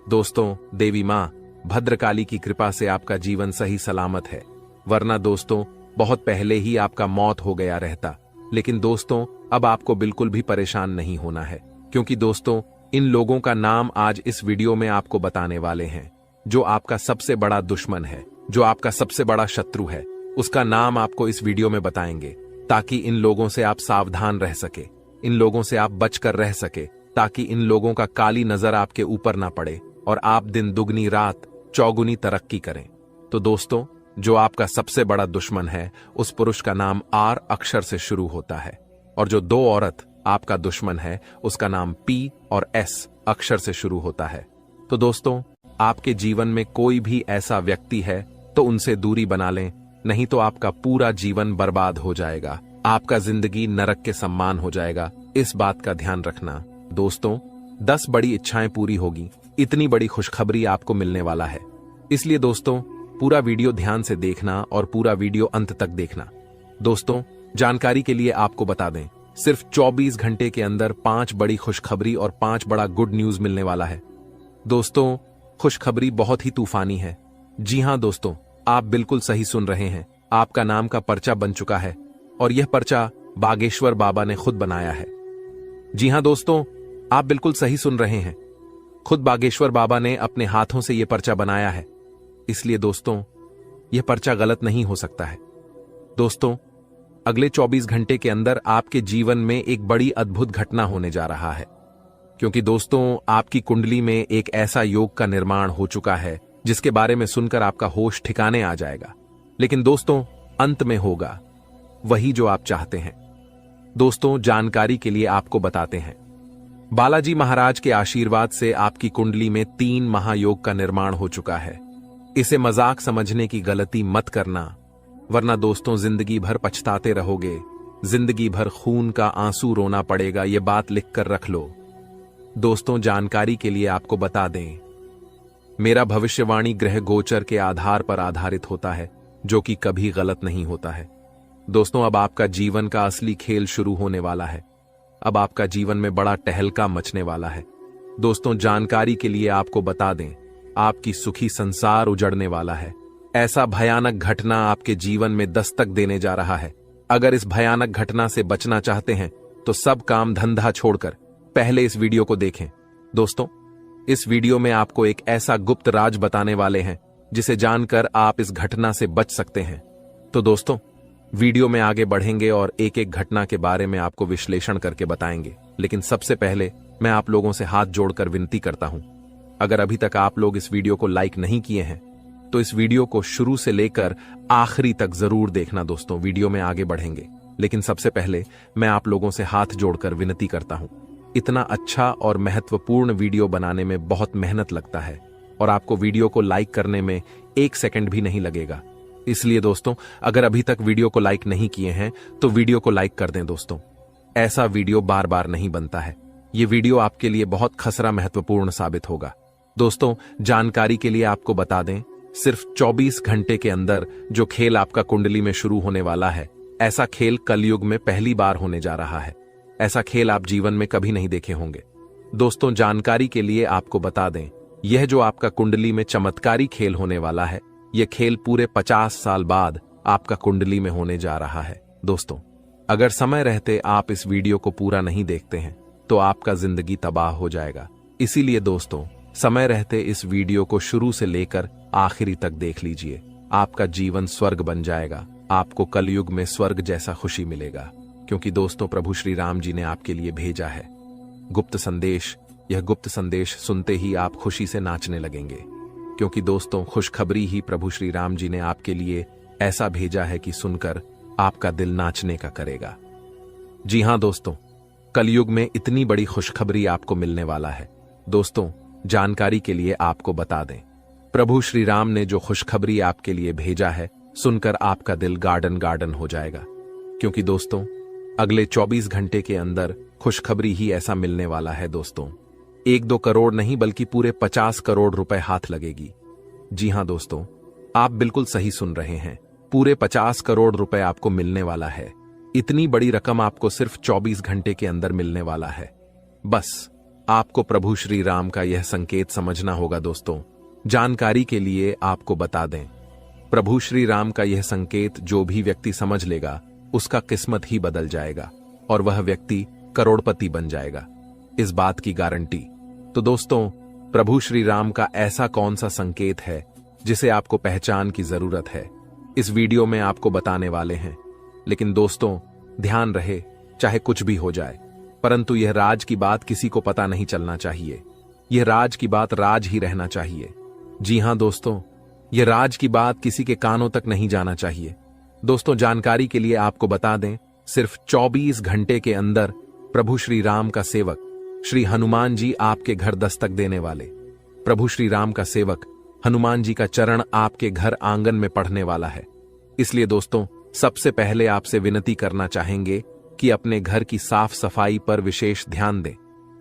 [SPEAKER 2] दोस्तों, देवी मां भद्रकाली की कृपा से आपका जीवन सही सलामत है, वरना दोस्तों बहुत पहले ही आपका मौत हो गया रहता। लेकिन दोस्तों, अब आपको बिल्कुल भी परेशान नहीं होना है, क्योंकि दोस्तों इन लोगों का नाम आज इस वीडियो में आपको बताने वाले हैं। जो आपका सबसे बड़ा दुश्मन है, जो आपका सबसे बड़ा शत्रु है, उसका नाम आपको इस वीडियो में बताएंगे, ताकि इन लोगों से आप सावधान रह सके, इन लोगों से आप बचकर रह सके, ताकि इन लोगों का काली नजर आपके ऊपर ना पड़े और आप दिन दुगनी रात चौगुनी तरक्की करें। तो दोस्तों, जो आपका सबसे बड़ा दुश्मन है, उस पुरुष का नाम आर अक्षर से शुरू होता है और जो 2 औरत आपका दुश्मन है, उसका नाम पी और एस अक्षर से शुरू होता है। तो दोस्तों, आपके जीवन में कोई भी ऐसा व्यक्ति है तो उनसे दूरी बना लें, नहीं तो आपका पूरा जीवन बर्बाद हो जाएगा, आपका जिंदगी नरक के सम्मान हो जाएगा। इस बात का ध्यान रखना। दोस्तों, 10 बड़ी इच्छाएं पूरी होगी, इतनी बड़ी खुशखबरी आपको मिलने वाला है। इसलिए दोस्तों, पूरा वीडियो ध्यान से देखना और पूरा वीडियो अंत तक देखना। दोस्तों, जानकारी के लिए आपको बता दें, सिर्फ 24 घंटे के अंदर 5 बड़ी खुशखबरी और 5 बड़ा गुड न्यूज मिलने वाला है। दोस्तों, खुशखबरी बहुत ही तूफानी है। जी हां दोस्तों, आप बिल्कुल सही सुन रहे हैं। आपका नाम का पर्चा बन चुका है और यह पर्चा बागेश्वर बाबा ने खुद बनाया है। जी हां दोस्तों, आप बिल्कुल सही सुन रहे हैं। खुद बागेश्वर बाबा ने अपने हाथों से यह पर्चा बनाया है। इसलिए दोस्तों, यह पर्चा गलत नहीं हो सकता है। दोस्तों, अगले 24 घंटे के अंदर आपके जीवन में एक बड़ी अद्भुत घटना होने जा रहा है, क्योंकि दोस्तों आपकी कुंडली में एक ऐसा योग का निर्माण हो चुका है जिसके बारे में सुनकर आपका होश ठिकाने आ जाएगा। लेकिन दोस्तों अंत में होगा वही जो आप चाहते हैं। दोस्तों जानकारी के लिए आपको बताते हैं, बालाजी महाराज के आशीर्वाद से आपकी कुंडली में 3 महायोग का निर्माण हो चुका है। इसे मजाक समझने की गलती मत करना, वरना दोस्तों जिंदगी भर पछताते रहोगे, जिंदगी भर खून का आंसू रोना पड़ेगा, ये बात लिख कर रख लो। दोस्तों जानकारी के लिए आपको बता दें, मेरा भविष्यवाणी ग्रह गोचर के आधार पर आधारित होता है, जो कि कभी गलत नहीं होता है। दोस्तों अब आपका जीवन का असली खेल शुरू होने वाला है। अब आपका जीवन में बड़ा टहलका मचने वाला है। दोस्तों जानकारी के लिए आपको बता दें, आपकी सुखी संसार उजड़ने वाला है। ऐसा भयानक घटना आपके जीवन में दस्तक देने जा रहा है। अगर इस भयानक घटना से बचना चाहते हैं तो सब काम धंधा छोड़कर पहले इस वीडियो को देखें। दोस्तों इस वीडियो में आपको एक ऐसा गुप्त राज बताने वाले हैं जिसे जानकर आप इस घटना से बच सकते हैं। तो दोस्तों वीडियो में आगे बढ़ेंगे और एक एक घटना के बारे में आपको विश्लेषण करके बताएंगे, लेकिन सबसे पहले मैं आप लोगों से हाथ जोड़कर विनती करता हूं, अगर अभी तक आप लोग इस वीडियो को लाइक नहीं किए हैं तो इस वीडियो को शुरू से लेकर आखिरी तक जरूर देखना। दोस्तों वीडियो में आगे बढ़ेंगे, लेकिन सबसे पहले मैं आप लोगों से हाथ जोड़कर विनती करता हूं, इतना अच्छा और महत्वपूर्ण वीडियो बनाने में बहुत मेहनत लगता है और आपको वीडियो को लाइक करने में 1 सेकंड भी नहीं लगेगा। इसलिए दोस्तों अगर अभी तक वीडियो को लाइक नहीं किए हैं तो वीडियो को लाइक कर दें। दोस्तों ऐसा वीडियो बार बार नहीं बनता है, ये वीडियो आपके लिए बहुत खसरा महत्वपूर्ण साबित होगा। दोस्तों जानकारी के लिए आपको बता दें, सिर्फ 24 घंटे के अंदर जो खेल आपका कुंडली में शुरू होने वाला है, ऐसा खेल कलयुग में पहली बार होने जा रहा है। ऐसा खेल आप जीवन में कभी नहीं देखे होंगे। दोस्तों जानकारी के लिए आपको बता दें, यह जो आपका कुंडली में चमत्कारी खेल होने वाला है, यह खेल पूरे 50 साल बाद आपका कुंडली में होने जा रहा है। दोस्तों अगर समय रहते आप इस वीडियो को पूरा नहीं देखते हैं तो आपका जिंदगी तबाह हो जाएगा। इसीलिए दोस्तों समय रहते इस वीडियो को शुरू से लेकर आखिरी तक देख लीजिए, आपका जीवन स्वर्ग बन जाएगा। आपको कलयुग में स्वर्ग जैसा खुशी मिलेगा, क्योंकि दोस्तों प्रभु श्री राम जी ने आपके लिए भेजा है गुप्त संदेश। यह गुप्त संदेश सुनते ही आप खुशी से नाचने लगेंगे, क्योंकि दोस्तों खुशखबरी ही प्रभु श्री राम जी ने आपके लिए ऐसा भेजा है कि सुनकर आपका दिल नाचने का करेगा। जी हां दोस्तों, कलयुग में इतनी बड़ी खुशखबरी आपको मिलने वाला है। दोस्तों जानकारी के लिए आपको बता दें, प्रभु श्री राम ने जो खुशखबरी आपके लिए भेजा है, सुनकर आपका दिल गार्डन गार्डन हो जाएगा, क्योंकि दोस्तों अगले 24 घंटे के अंदर खुशखबरी ही ऐसा मिलने वाला है। दोस्तों 1-2 करोड़ नहीं बल्कि पूरे 50 करोड़ रुपए हाथ लगेगी। जी हां दोस्तों, आप बिल्कुल सही सुन रहे हैं, पूरे 50 करोड़ रुपए आपको मिलने वाला है। इतनी बड़ी रकम आपको सिर्फ 24 घंटे के अंदर मिलने वाला है। बस आपको प्रभु श्री राम का यह संकेत समझना होगा। दोस्तों जानकारी के लिए आपको बता दें, प्रभु श्री राम का यह संकेत जो भी व्यक्ति समझ लेगा उसका किस्मत ही बदल जाएगा और वह व्यक्ति करोड़पति बन जाएगा, इस बात की गारंटी। तो दोस्तों प्रभु श्री राम का ऐसा कौन सा संकेत है जिसे आपको पहचान की जरूरत है, इस वीडियो में आपको बताने वाले हैं। लेकिन दोस्तों ध्यान रहे, चाहे कुछ भी हो जाए, परंतु यह राज की बात किसी को पता नहीं चलना चाहिए। यह राज की बात राज ही रहना चाहिए। जी हां दोस्तों, यह राज की बात किसी के कानों तक नहीं जाना चाहिए। दोस्तों जानकारी के लिए आपको बता दें, सिर्फ 24 घंटे के अंदर प्रभु श्री राम का सेवक श्री हनुमान जी आपके घर दस्तक देने वाले। प्रभु श्री राम का सेवक हनुमान जी का चरण आपके घर आंगन में पढ़ने वाला है। इसलिए दोस्तों सबसे पहले आपसे विनती करना चाहेंगे कि अपने घर की साफ सफाई पर विशेष ध्यान दें।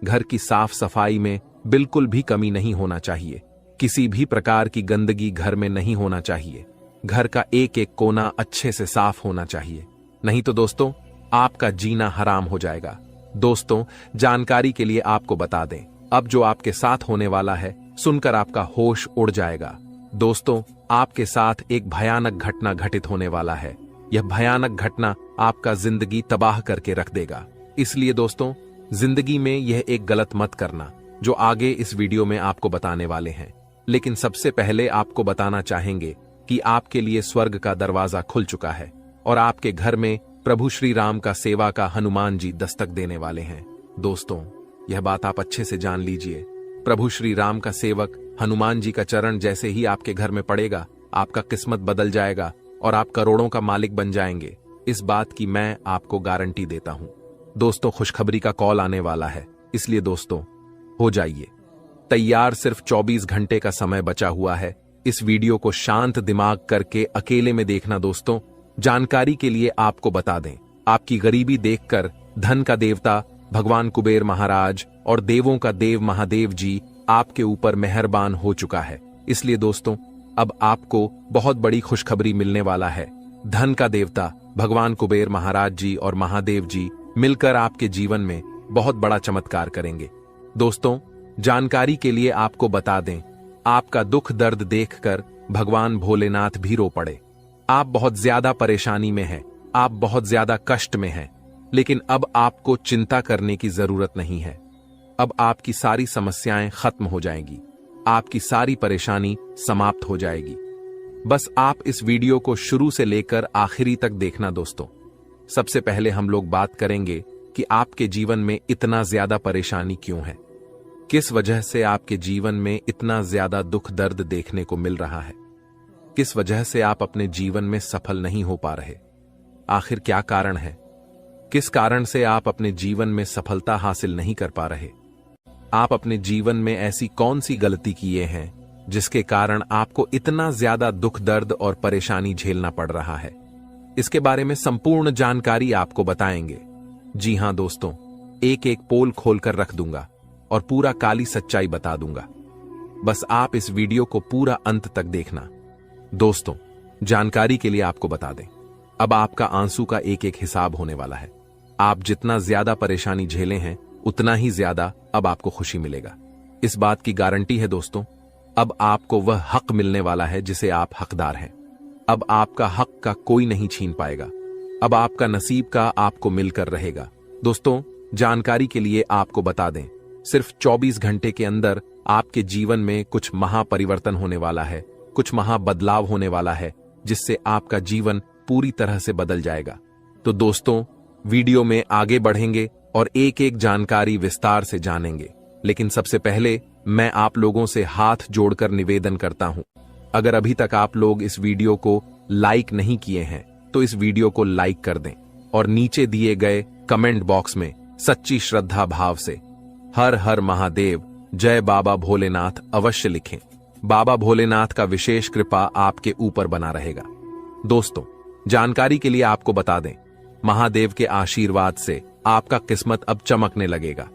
[SPEAKER 2] घर की साफ सफाई में बिल्कुल भी कमी नहीं होना चाहिए। किसी भी प्रकार की गंदगी घर में नहीं होना चाहिए। घर का एक एक कोना अच्छे से साफ होना चाहिए, नहीं तो दोस्तों आपका जीना हराम हो जाएगा। दोस्तों जानकारी के लिए आपको बता दें, अब जो आपके साथ होने वाला है सुनकर आपका होश उड़ जाएगा। दोस्तों आपके साथ एक भयानक घटना घटित होने वाला है। यह भयानक घटना आपका जिंदगी तबाह करके रख देगा। इसलिए दोस्तों जिंदगी में यह एक गलत मत करना जो आगे इस वीडियो में आपको बताने वाले हैं। लेकिन सबसे पहले आपको बताना चाहेंगे कि आपके लिए स्वर्ग का दरवाजा खुल चुका है और आपके घर में प्रभु श्री राम का सेवा का हनुमान जी दस्तक देने वाले हैं। दोस्तों यह बात आप अच्छे से जान लीजिए, प्रभु श्री राम का सेवक हनुमान जी का चरण जैसे ही आपके घर में पड़ेगा, आपका किस्मत बदल जाएगा और आप करोड़ों का मालिक बन जाएंगे, इस बात की मैं आपको गारंटी देता हूं। दोस्तों, खुशखबरी का कॉल आने वाला है, इसलिए दोस्तों हो जाइए तैयार। सिर्फ 24 घंटे का समय बचा हुआ है। इस वीडियो को शांत दिमाग करके अकेले में देखना। दोस्तों, जानकारी के लिए आपको बता दें, आपकी गरीबी देखकर धन का देवता भगवान कुबेर महाराज और देवों का देव महादेव जी आपके ऊपर मेहरबान हो चुका है। इसलिए दोस्तों, अब आपको बहुत बड़ी खुशखबरी मिलने वाला है। धन का देवता भगवान कुबेर महाराज जी और महादेव जी मिलकर आपके जीवन में बहुत बड़ा चमत्कार करेंगे। दोस्तों, जानकारी के लिए आपको बता दें, आपका दुख दर्द देखकर भगवान भोलेनाथ भी रो पड़े। आप बहुत ज्यादा परेशानी में हैं, आप बहुत ज्यादा कष्ट में हैं, लेकिन अब आपको चिंता करने की जरूरत नहीं है। अब आपकी सारी समस्याएं खत्म हो जाएंगी, आपकी सारी परेशानी समाप्त हो जाएगी। बस आप इस वीडियो को शुरू से लेकर आखिरी तक देखना। दोस्तों, सबसे पहले हम लोग बात करेंगे कि आपके जीवन में इतना ज्यादा परेशानी क्यों है, किस वजह से आपके जीवन में इतना ज्यादा दुख दर्द देखने को मिल रहा है, किस वजह से आप अपने जीवन में सफल नहीं हो पा रहे, आखिर क्या कारण है, किस कारण से आप अपने जीवन में सफलता हासिल नहीं कर पा रहे, आप अपने जीवन में ऐसी कौन सी गलती किए हैं जिसके कारण आपको इतना ज्यादा दुख दर्द और परेशानी झेलना पड़ रहा है। इसके बारे में संपूर्ण जानकारी आपको बताएंगे। जी हां दोस्तों, एक एक पोल खोलकर रख दूंगा और पूरा काली सच्चाई बता दूंगा। बस आप इस वीडियो को पूरा अंत तक देखना। दोस्तों, जानकारी के लिए आपको बता दें, अब आपका आंसू का एक एक हिसाब होने वाला है। आप जितना ज्यादा परेशानी झेले हैं, उतना ही ज्यादा अब आपको खुशी मिलेगा। इस बात की गारंटी है दोस्तों, अब आपको वह हक मिलने वाला है जिसे आप हकदार हैं। अब आपका हक का कोई नहीं छीन पाएगा। अब आपका नसीब का आपको मिलकर रहेगा। दोस्तों, जानकारी के लिए आपको बता दें, सिर्फ 24 घंटे के अंदर आपके जीवन में कुछ महापरिवर्तन होने वाला है, कुछ महाबदलाव होने वाला है, जिससे आपका जीवन पूरी तरह से बदल जाएगा। तो दोस्तों, वीडियो में आगे बढ़ेंगे और एक एक जानकारी विस्तार से जानेंगे। लेकिन सबसे पहले मैं आप लोगों से हाथ जोड़कर निवेदन करता हूं, अगर अभी तक आप लोग इस वीडियो को लाइक नहीं किए हैं तो इस वीडियो को लाइक कर दें और नीचे दिए गए कमेंट बॉक्स में सच्ची श्रद्धा भाव से हर हर महादेव, जय बाबा भोलेनाथ अवश्य लिखें। बाबा भोलेनाथ का विशेष कृपा आपके ऊपर बना रहेगा। दोस्तों, जानकारी के लिए आपको बता दें, महादेव के आशीर्वाद से आपका किस्मत अब चमकने लगेगा।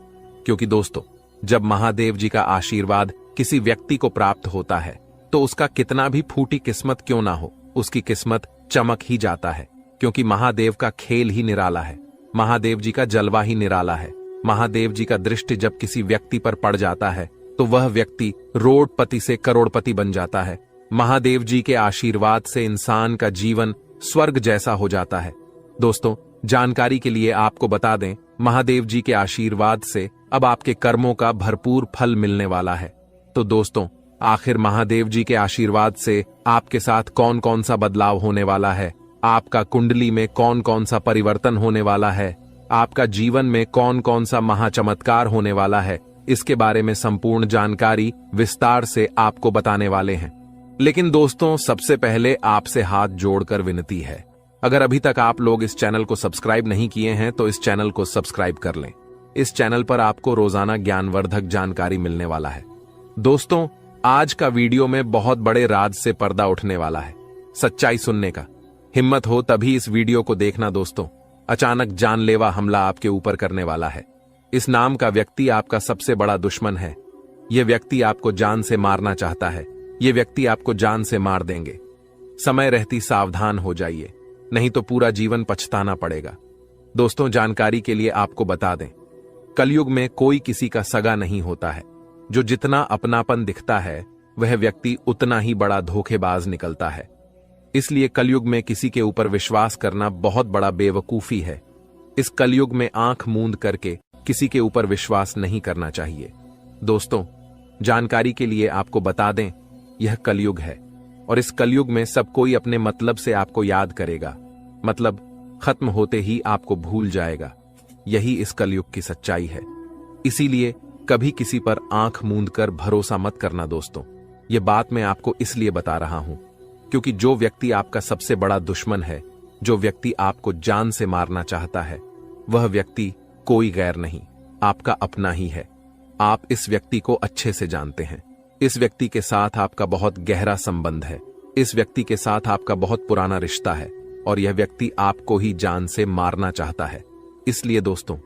[SPEAKER 2] क्योंकि दोस्तों, जब महादेव जी का आशीर्वाद किसी व्यक्ति को प्राप्त होता है तो उसका कितना भी फूटी किस्मत क्यों ना हो, उसकी किस्मत चमक ही जाता है। क्योंकि महादेव का खेल ही निराला है, महादेव जी का जलवा ही निराला है। महादेव जी का दृष्टि जब किसी व्यक्ति पर पड़ जाता है तो वह व्यक्ति रोडपति से करोड़पति बन जाता है। महादेव जी के आशीर्वाद से इंसान का जीवन स्वर्ग जैसा हो जाता है। दोस्तों, जानकारी के लिए आपको बता दें, महादेव जी के आशीर्वाद से अब आपके कर्मों का भरपूर फल मिलने वाला है। तो दोस्तों, आखिर महादेव जी के आशीर्वाद से आपके साथ कौन कौन सा बदलाव होने वाला है, आपका कुंडली में कौन कौन सा परिवर्तन होने वाला है, आपका जीवन में कौन कौन सा महाचमत्कार होने वाला है, इसके बारे में संपूर्ण जानकारी विस्तार से आपको बताने वाले हैं। लेकिन दोस्तों, सबसे पहले आपसे हाथ जोड़कर विनती है, अगर अभी तक आप लोग इस चैनल को सब्सक्राइब नहीं किए हैं तो इस चैनल को सब्सक्राइब कर लें। इस चैनल पर आपको रोजाना ज्ञानवर्धक जानकारी मिलने वाला है। दोस्तों, आज का वीडियो में बहुत बड़े राज से पर्दा उठने वाला है, सच्चाई सुनने का। हिम्मत हो तभी इस वीडियो को देखना। दोस्तों, अचानक जानलेवा हमला आपके ऊपर करने वाला है। इस नाम का व्यक्ति आपका सबसे बड़ा दुश्मन है। यह व्यक्ति आपको जान से मारना चाहता है। यह व्यक्ति आपको जान से मार देंगे। समय रहती सावधान हो जाइए, नहीं तो पूरा जीवन पछताना पड़ेगा। दोस्तों, जानकारी के लिए आपको बता दें, कलयुग में कोई किसी का सगा नहीं होता है। जो जितना अपनापन दिखता है वह व्यक्ति उतना ही बड़ा धोखेबाज निकलता है। इसलिए कलयुग में किसी के ऊपर विश्वास करना बहुत बड़ा बेवकूफी है। इस कलयुग में आंख मूंद करके किसी के ऊपर विश्वास नहीं करना चाहिए। दोस्तों, जानकारी के लिए आपको बता दें, यह कलयुग है और इस कलयुग में सब कोई अपने मतलब से आपको याद करेगा, मतलब खत्म होते ही आपको भूल जाएगा। यही इस कलयुग की सच्चाई है। इसीलिए कभी किसी पर आंख मूंद कर भरोसा मत करना। दोस्तों, यह बात मैं आपको इसलिए बता रहा हूं क्योंकि जो व्यक्ति आपका सबसे बड़ा दुश्मन है, जो व्यक्ति आपको जान से मारना चाहता है, वह व्यक्ति कोई गैर नहीं, आपका अपना ही है। आप इस व्यक्ति को अच्छे से जानते हैं। इस व्यक्ति के साथ आपका बहुत गहरा संबंध है। इस व्यक्ति के साथ आपका बहुत पुराना रिश्ता है और यह व्यक्ति आपको ही जान से मारना चाहता है। इसलिए दोस्तों,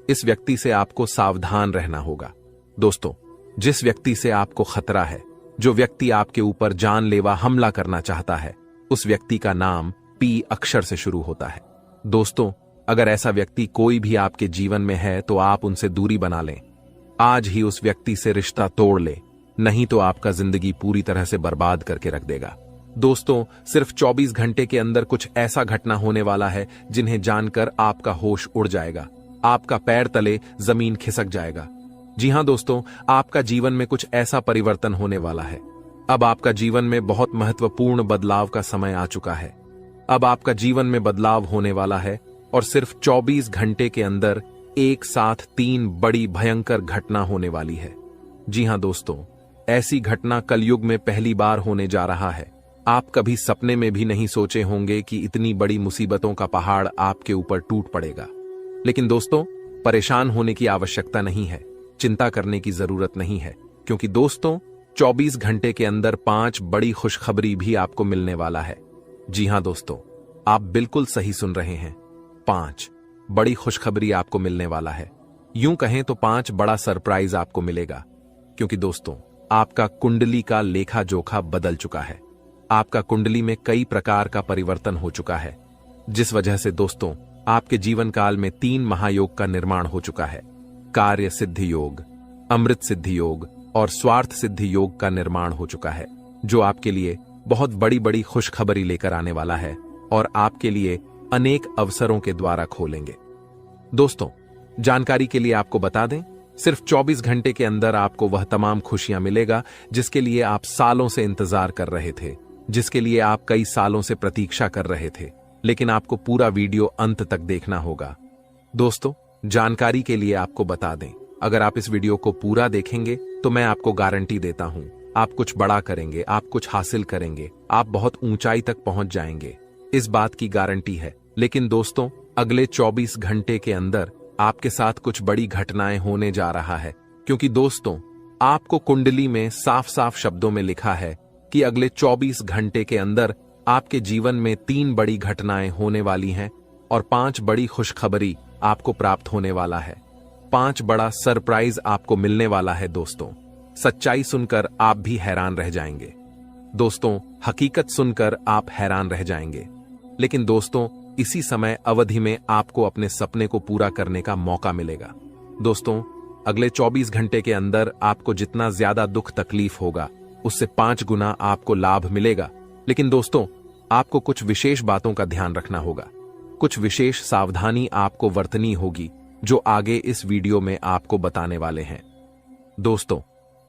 [SPEAKER 2] इस व्यक्ति से आपको सावधान रहना होगा। दोस्तों, जिस व्यक्ति से आपको खतरा है, जो व्यक्ति आपके ऊपर जानलेवा हमला करना चाहता है, उस व्यक्ति का नाम पी अक्षर से शुरू होता है। दोस्तों, अगर ऐसा व्यक्ति कोई भी आपके जीवन में है तो आप उनसे दूरी बना लें। आज ही उस व्यक्ति से रिश्ता तोड़ ले, नहीं तो आपका जिंदगी पूरी तरह से बर्बाद करके रख देगा। दोस्तों, सिर्फ 24 घंटे के अंदर कुछ ऐसा घटना होने वाला है जिन्हें जानकर आपका होश उड़ जाएगा, आपका पैर तले जमीन खिसक जाएगा। जी हां दोस्तों, आपका जीवन में कुछ ऐसा परिवर्तन होने वाला है। अब आपका जीवन में बहुत महत्वपूर्ण बदलाव का समय आ चुका है। अब आपका जीवन में बदलाव होने वाला है और सिर्फ 24 घंटे के अंदर एक साथ 3 बड़ी भयंकर घटना होने वाली है। जी हां दोस्तों, ऐसी घटना कलयुग में पहली बार होने जा रहा है। आप कभी सपने में भी नहीं सोचे होंगे कि इतनी बड़ी मुसीबतों का पहाड़ आपके ऊपर टूट पड़ेगा। लेकिन दोस्तों, परेशान होने की आवश्यकता नहीं है, चिंता करने की जरूरत नहीं है, क्योंकि दोस्तों 24 घंटे के अंदर 5 बड़ी खुशखबरी भी आपको मिलने वाला है। जी हां दोस्तों, आप बिल्कुल सही सुन रहे हैं। 5 बड़ी खुशखबरी आपको मिलने वाला है। यूं कहें तो 5 बड़ा सरप्राइज आपको मिलेगा, क्योंकि दोस्तों आपका कुंडली का लेखा जोखा बदल चुका है। आपका कुंडली में कई प्रकार का परिवर्तन हो चुका है, जिस वजह से दोस्तों आपके जीवन काल में 3 महायोग का निर्माण हो चुका है। कार्य सिद्धि योग, अमृत सिद्धि योग और स्वार्थ सिद्धि योग का निर्माण हो चुका है, जो आपके लिए बहुत बड़ी बड़ी खुशखबरी लेकर आने वाला है और आपके लिए अनेक अवसरों के द्वारा खोलेंगे। दोस्तों, जानकारी के लिए आपको बता दें, सिर्फ 24 घंटे के अंदर आपको वह तमाम खुशियां मिलेगा जिसके लिए आप सालों से इंतजार कर रहे थे, जिसके लिए आप कई सालों से प्रतीक्षा कर रहे थे, लेकिन आपको पूरा वीडियो अंत तक देखना होगा। दोस्तों, जानकारी के लिए आपको बता दें, अगर आप इस वीडियो को पूरा देखेंगे तो मैं आपको गारंटी देता हूं, आप कुछ बड़ा करेंगे, आप कुछ हासिल करेंगे, आप बहुत ऊंचाई तक पहुंच जाएंगे। इस बात की गारंटी है। लेकिन दोस्तों, अगले 24 घंटे के अंदर आपके साथ कुछ बड़ी घटनाएं होने जा रहा है, क्योंकि दोस्तों आपको कुंडली में साफ साफ शब्दों में लिखा है कि अगले 24 घंटे के अंदर आपके जीवन में 3 बड़ी घटनाएं होने वाली हैं और 5 बड़ी खुशखबरी आपको प्राप्त होने वाला है। 5 बड़ा सरप्राइज आपको मिलने वाला है। दोस्तों, सच्चाई सुनकर आप भी हैरान रह जाएंगे। दोस्तों, हकीकत सुनकर आप हैरान रह जाएंगे। लेकिन दोस्तों, इसी समय अवधि में आपको अपने सपने को पूरा करने का मौका मिलेगा। दोस्तों, अगले 24 घंटे के अंदर आपको जितना ज्यादा दुख तकलीफ होगा, उससे 5 गुना आपको लाभ मिलेगा। लेकिन दोस्तों, आपको कुछ विशेष बातों का ध्यान रखना होगा, कुछ विशेष सावधानी आपको बरतनी होगी, जो आगे इस वीडियो में आपको बताने वाले हैं। दोस्तों,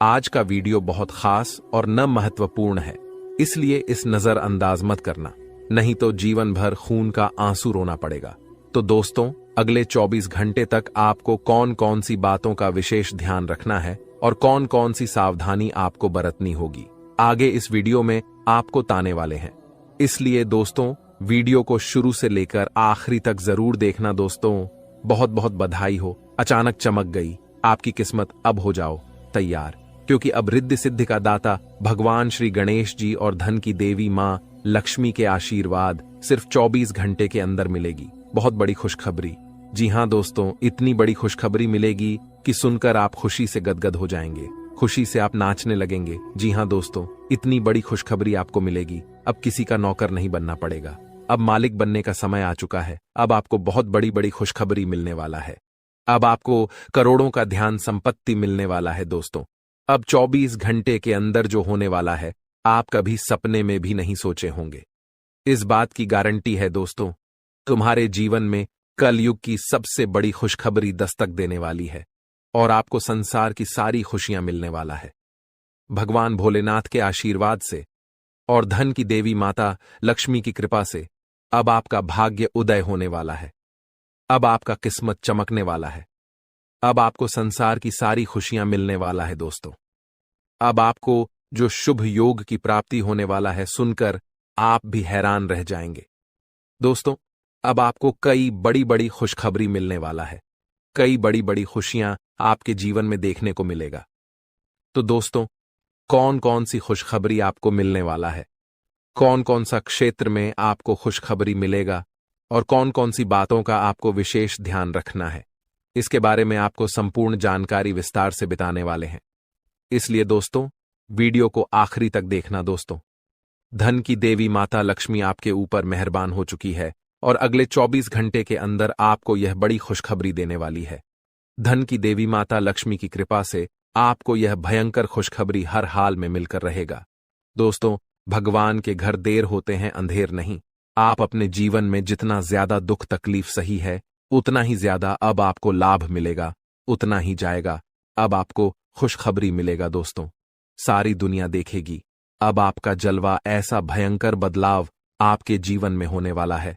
[SPEAKER 2] आज का वीडियो बहुत खास और न महत्वपूर्ण है, इसलिए इस नजरअंदाज मत करना, नहीं तो जीवन भर खून का आंसू रोना पड़ेगा। तो दोस्तों, अगले 24 घंटे तक आपको कौन कौन सी बातों का विशेष ध्यान रखना है और कौन कौन सी सावधानी आपको बरतनी होगी, आगे इस वीडियो में आपको ताने वाले हैं। इसलिए दोस्तों, वीडियो को शुरू से लेकर आखिरी तक जरूर देखना। दोस्तों, बहुत बहुत बधाई हो, अचानक चमक गई आपकी किस्मत। अब हो जाओ तैयार, क्योंकि अब रिद्धि सिद्धि का दाता भगवान श्री गणेश जी और धन की देवी मां लक्ष्मी के आशीर्वाद सिर्फ 24 घंटे के अंदर मिलेगी। बहुत बड़ी खुशखबरी। जी हां दोस्तों, इतनी बड़ी खुशखबरी मिलेगी कि सुनकर आप खुशी से गदगद हो जाएंगे, खुशी से आप नाचने लगेंगे। जी हां दोस्तों, इतनी बड़ी खुशखबरी आपको मिलेगी। अब किसी का नौकर नहीं बनना पड़ेगा, अब मालिक बनने का समय आ चुका है। अब आपको बहुत बड़ी बड़ी खुशखबरी मिलने वाला है। अब आपको करोड़ों का ध्यान संपत्ति मिलने वाला है। दोस्तों, अब 24 घंटे के अंदर जो होने वाला है, आप कभी सपने में भी नहीं सोचे होंगे। इस बात की गारंटी है दोस्तों, तुम्हारे जीवन में कलयुग की सबसे बड़ी खुशखबरी दस्तक देने वाली है और आपको संसार की सारी खुशियां मिलने वाला है। भगवान भोलेनाथ के आशीर्वाद से और धन की देवी माता लक्ष्मी की कृपा से अब आपका भाग्य उदय होने वाला है। अब आपका किस्मत चमकने वाला है। अब आपको संसार की सारी खुशियां मिलने वाला है। दोस्तों, अब आपको जो शुभ योग की प्राप्ति होने वाला है, सुनकर आप भी हैरान रह जाएंगे। दोस्तों, अब आपको कई बड़ी बड़ी खुशखबरी मिलने वाला है। कई बड़ी बड़ी खुशियां आपके जीवन में देखने को मिलेगा। तो दोस्तों, कौन कौन सी खुशखबरी आपको मिलने वाला है, कौन कौन सा क्षेत्र में आपको खुशखबरी मिलेगा और कौन कौन सी बातों का आपको विशेष ध्यान रखना है, इसके बारे में आपको संपूर्ण जानकारी विस्तार से बताने वाले हैं। इसलिए दोस्तों, वीडियो को आखिरी तक देखना। दोस्तों, धन की देवी माता लक्ष्मी आपके ऊपर मेहरबान हो चुकी है और अगले 24 घंटे के अंदर आपको यह बड़ी खुशखबरी देने वाली है। धन की देवी माता लक्ष्मी की कृपा से आपको यह भयंकर खुशखबरी हर हाल में मिलकर रहेगा। दोस्तों, भगवान के घर देर होते हैं, अंधेर नहीं। आप अपने जीवन में जितना ज्यादा दुख तकलीफ सही है, उतना ही ज्यादा अब आपको लाभ मिलेगा, उतना ही जाएगा। अब आपको खुशखबरी मिलेगा। दोस्तों, सारी दुनिया देखेगी। अब आपका जलवा, ऐसा भयंकर बदलाव आपके जीवन में होने वाला है।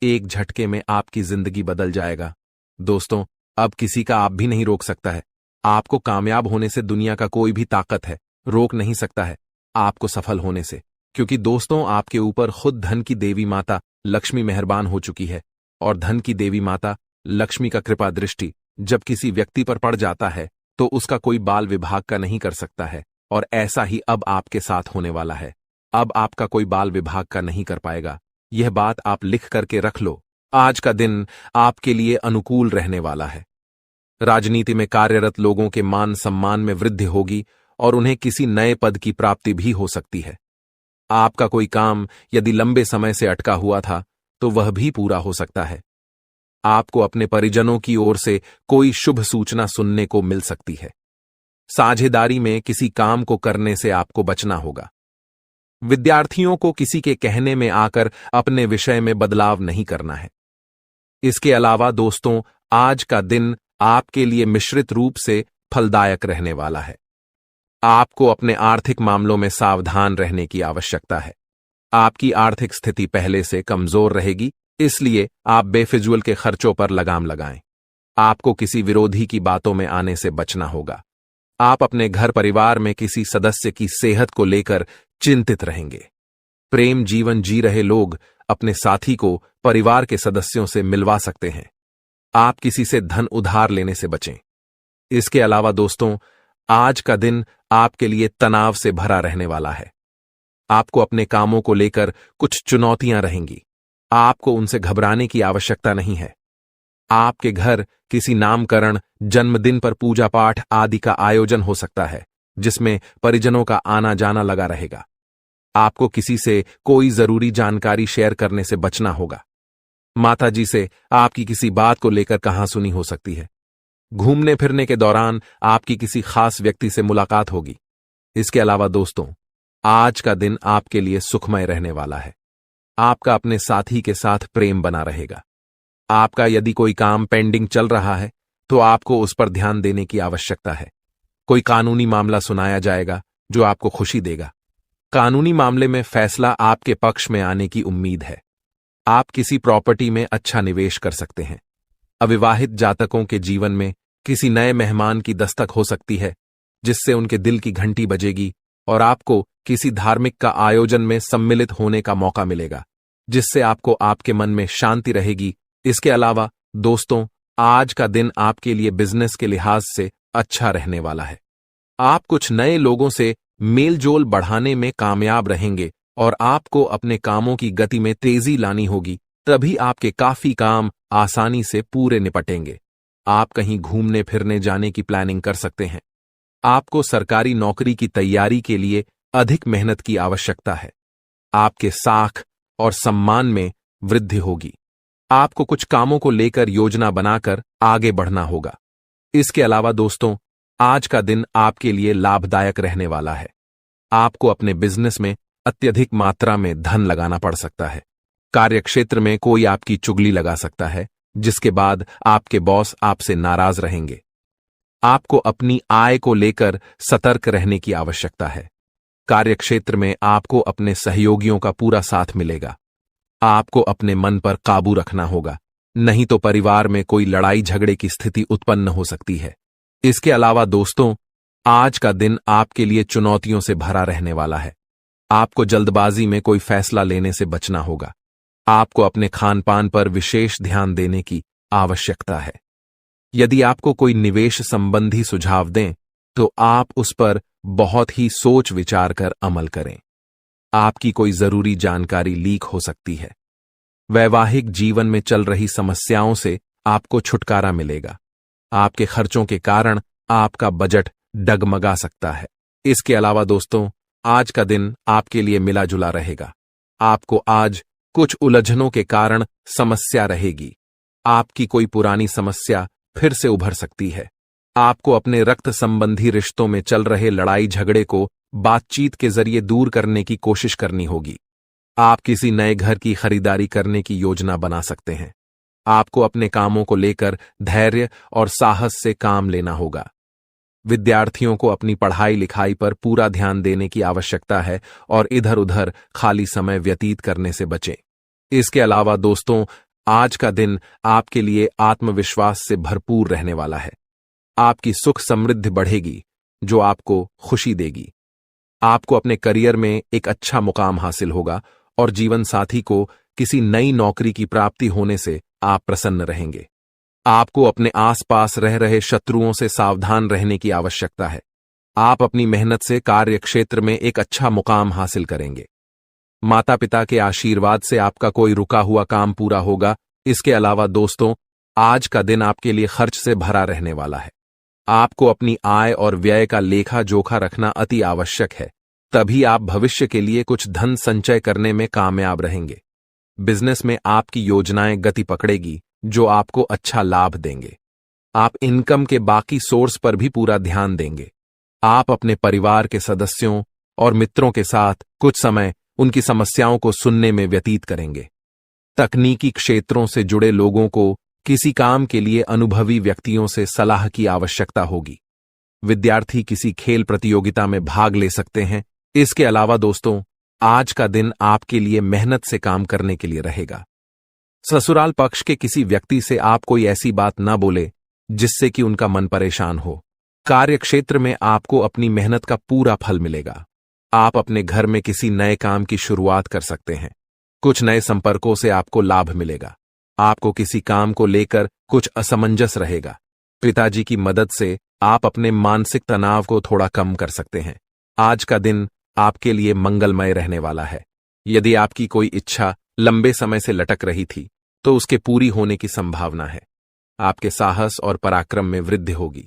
[SPEAKER 2] एक झटके में आपकी जिंदगी बदल जाएगा। दोस्तों, अब किसी का आप भी नहीं रोक सकता है। आपको कामयाब होने से दुनिया का कोई भी ताकत है रोक नहीं सकता है आपको सफल होने से, क्योंकि दोस्तों, आपके ऊपर खुद धन की देवी माता लक्ष्मी मेहरबान हो चुकी है। और धन की देवी माता लक्ष्मी का कृपा दृष्टि जब किसी व्यक्ति पर पड़ जाता है तो उसका कोई बाल विभाग का नहीं कर सकता है, और ऐसा ही अब आपके साथ होने वाला है। अब आपका कोई बाल विभाग का नहीं कर पाएगा। यह बात आप लिख करके रख लो। आज का दिन आपके लिए अनुकूल रहने वाला है। राजनीति में कार्यरत लोगों के मान सम्मान में वृद्धि होगी और उन्हें किसी नए पद की प्राप्ति भी हो सकती है। आपका कोई काम यदि लंबे समय से अटका हुआ था तो वह भी पूरा हो सकता है। आपको अपने परिजनों की ओर से कोई शुभ सूचना सुनने को मिल सकती है। साझेदारी में किसी काम को करने से आपको बचना होगा। विद्यार्थियों को किसी के कहने में आकर अपने विषय में बदलाव नहीं करना है। इसके अलावा दोस्तों, आज का दिन आपके लिए मिश्रित रूप से फलदायक रहने वाला है। आपको अपने आर्थिक मामलों में सावधान रहने की आवश्यकता है। आपकी आर्थिक स्थिति पहले से कमजोर रहेगी, इसलिए आप बेफिजूल के खर्चों पर लगाम लगाएं। आपको किसी विरोधी की बातों में आने से बचना होगा। आप अपने घर परिवार में किसी सदस्य की सेहत को लेकर चिंतित रहेंगे। प्रेम जीवन जी रहे लोग अपने साथी को परिवार के सदस्यों से मिलवा सकते हैं। आप किसी से धन उधार लेने से बचें। इसके अलावा दोस्तों, आज का दिन आपके लिए तनाव से भरा रहने वाला है। आपको अपने कामों को लेकर कुछ चुनौतियां रहेंगी। आपको उनसे घबराने की आवश्यकता नहीं है। आपके घर किसी नामकरण, जन्मदिन पर पूजा पाठ आदि का आयोजन हो सकता है, जिसमें परिजनों का आना जाना लगा रहेगा। आपको किसी से कोई जरूरी जानकारी शेयर करने से बचना होगा। माताजी से आपकी किसी बात को लेकर कहासुनी हो सकती है। घूमने फिरने के दौरान आपकी किसी खास व्यक्ति से मुलाकात होगी। इसके अलावा दोस्तों, आज का दिन आपके लिए सुखमय रहने वाला है। आपका अपने साथी के साथ प्रेम बना रहेगा। आपका यदि कोई काम पेंडिंग चल रहा है तो आपको उस पर ध्यान देने की आवश्यकता है। कोई कानूनी मामला सुनाया जाएगा जो आपको खुशी देगा। कानूनी मामले में फैसला आपके पक्ष में आने की उम्मीद है। आप किसी प्रॉपर्टी में अच्छा निवेश कर सकते हैं। अविवाहित जातकों के जीवन में किसी नए मेहमान की दस्तक हो सकती है, जिससे उनके दिल की घंटी बजेगी और आपको किसी धार्मिक का आयोजन में सम्मिलित होने का मौका मिलेगा, जिससे आपको आपके मन में शांति रहेगी। इसके अलावा दोस्तों, आज का दिन आपके लिए बिजनेस के लिहाज से अच्छा रहने वाला है। आप कुछ नए लोगों से मेलजोल बढ़ाने में कामयाब रहेंगे और आपको अपने कामों की गति में तेजी लानी होगी, तभी आपके काफी काम आसानी से पूरे निपटेंगे। आप कहीं घूमने फिरने जाने की प्लानिंग कर सकते हैं। आपको सरकारी नौकरी की तैयारी के लिए अधिक मेहनत की आवश्यकता है। आपके साख और सम्मान में वृद्धि होगी। आपको कुछ कामों को लेकर योजना बनाकर आगे बढ़ना होगा। इसके अलावा दोस्तों, आज का दिन आपके लिए लाभदायक रहने वाला है। आपको अपने बिजनेस में अत्यधिक मात्रा में धन लगाना पड़ सकता है। कार्यक्षेत्र में कोई आपकी चुगली लगा सकता है, जिसके बाद आपके बॉस आपसे नाराज रहेंगे। आपको अपनी आय को लेकर सतर्क रहने की आवश्यकता है। कार्यक्षेत्र में आपको अपने सहयोगियों का पूरा साथ मिलेगा। आपको अपने मन पर काबू रखना होगा, नहीं तो परिवार में कोई लड़ाई झगड़े की स्थिति उत्पन्न हो सकती है। इसके अलावा दोस्तों, आज का दिन आपके लिए चुनौतियों से भरा रहने वाला है। आपको जल्दबाजी में कोई फैसला लेने से बचना होगा। आपको अपने खान पान पर विशेष ध्यान देने की आवश्यकता है। यदि आपको कोई निवेश संबंधी सुझाव दें तो आप उस पर बहुत ही सोच विचार कर अमल करें। आपकी कोई जरूरी जानकारी लीक हो सकती है। वैवाहिक जीवन में चल रही समस्याओं से आपको छुटकारा मिलेगा। आपके खर्चों के कारण आपका बजट डगमगा सकता है। इसके अलावा दोस्तों, आज का दिन आपके लिए मिला जुला रहेगा। आपको आज कुछ उलझनों के कारण समस्या रहेगी। आपकी कोई पुरानी समस्या फिर से उभर सकती है। आपको अपने रक्त संबंधी रिश्तों में चल रहे लड़ाई झगड़े को बातचीत के जरिए दूर करने की कोशिश करनी होगी। आप किसी नए घर की खरीदारी करने की योजना बना सकते हैं। आपको अपने कामों को लेकर धैर्य और साहस से काम लेना होगा। विद्यार्थियों को अपनी पढ़ाई लिखाई पर पूरा ध्यान देने की आवश्यकता है और इधर उधर खाली समय व्यतीत करने से बचें। इसके अलावा दोस्तों, आज का दिन आपके लिए आत्मविश्वास से भरपूर रहने वाला है। आपकी सुख समृद्धि बढ़ेगी जो आपको खुशी देगी। आपको अपने करियर में एक अच्छा मुकाम हासिल होगा और जीवन साथी को किसी नई नौकरी की प्राप्ति होने से आप प्रसन्न रहेंगे। आपको अपने आसपास रह रहे शत्रुओं से सावधान रहने की आवश्यकता है। आप अपनी मेहनत से कार्य क्षेत्र में एक अच्छा मुकाम हासिल करेंगे। माता पिता के आशीर्वाद से आपका कोई रुका हुआ काम पूरा होगा। इसके अलावा दोस्तों, आज का दिन आपके लिए खर्च से भरा रहने वाला है। आपको अपनी आय और व्यय का लेखा जोखा रखना अति आवश्यक है, तभी आप भविष्य के लिए कुछ धन संचय करने में कामयाब रहेंगे। बिजनेस में आपकी योजनाएं गति पकड़ेगी जो आपको अच्छा लाभ देंगे। आप इनकम के बाकी सोर्स पर भी पूरा ध्यान देंगे। आप अपने परिवार के सदस्यों और मित्रों के साथ कुछ समय उनकी समस्याओं को सुनने में व्यतीत करेंगे। तकनीकी क्षेत्रों से जुड़े लोगों को किसी काम के लिए अनुभवी व्यक्तियों से सलाह की आवश्यकता होगी। विद्यार्थी किसी खेल प्रतियोगिता में भाग ले सकते हैं। इसके अलावा दोस्तों, आज का दिन आपके लिए मेहनत से काम करने के लिए रहेगा। ससुराल पक्ष के किसी व्यक्ति से आप कोई ऐसी बात न बोले जिससे कि उनका मन परेशान हो। कार्य क्षेत्र में आपको अपनी मेहनत का पूरा फल मिलेगा। आप अपने घर में किसी नए काम की शुरुआत कर सकते हैं। कुछ नए संपर्कों से आपको लाभ मिलेगा। आपको किसी काम को लेकर कुछ असमंजस रहेगा। पिताजी की मदद से आप अपने मानसिक तनाव को थोड़ा कम कर सकते हैं। आज का दिन आपके लिए मंगलमय रहने वाला है। यदि आपकी कोई इच्छा लंबे समय से लटक रही थी तो उसके पूरी होने की संभावना है। आपके साहस और पराक्रम में वृद्धि होगी।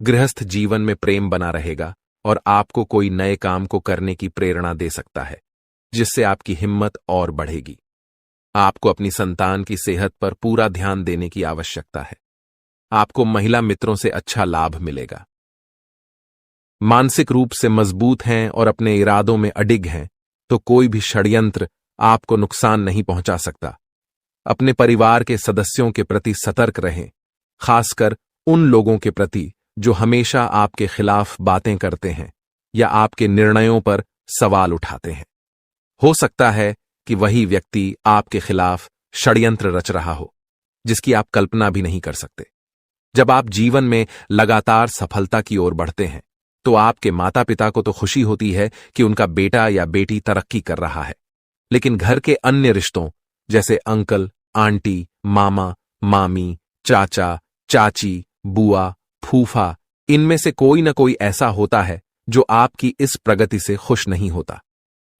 [SPEAKER 2] गृहस्थ जीवन में प्रेम बना रहेगा और आपको कोई नए काम को करने की प्रेरणा दे सकता है, जिससे आपकी हिम्मत और बढ़ेगी। आपको अपनी संतान की सेहत पर पूरा ध्यान देने की आवश्यकता है। आपको महिला मित्रों से अच्छा लाभ मिलेगा। मानसिक रूप से मजबूत हैं और अपने इरादों में अडिग हैं तो कोई भी षड्यंत्र आपको नुकसान नहीं पहुंचा सकता। अपने परिवार के सदस्यों के प्रति सतर्क रहें, खासकर उन लोगों के प्रति जो हमेशा आपके खिलाफ बातें करते हैं या आपके निर्णयों पर सवाल उठाते हैं। हो सकता है कि वही व्यक्ति आपके खिलाफ षड्यंत्र रच रहा हो जिसकी आप कल्पना भी नहीं कर सकते। जब आप जीवन में लगातार सफलता की ओर बढ़ते हैं तो आपके माता पिता को तो खुशी होती है कि उनका बेटा या बेटी तरक्की कर रहा है, लेकिन घर के अन्य रिश्तों जैसे अंकल, आंटी, मामा, मामी, चाचा, चाची, बुआ, फूफा, इनमें से कोई न कोई ऐसा होता है जो आपकी इस प्रगति से खुश नहीं होता।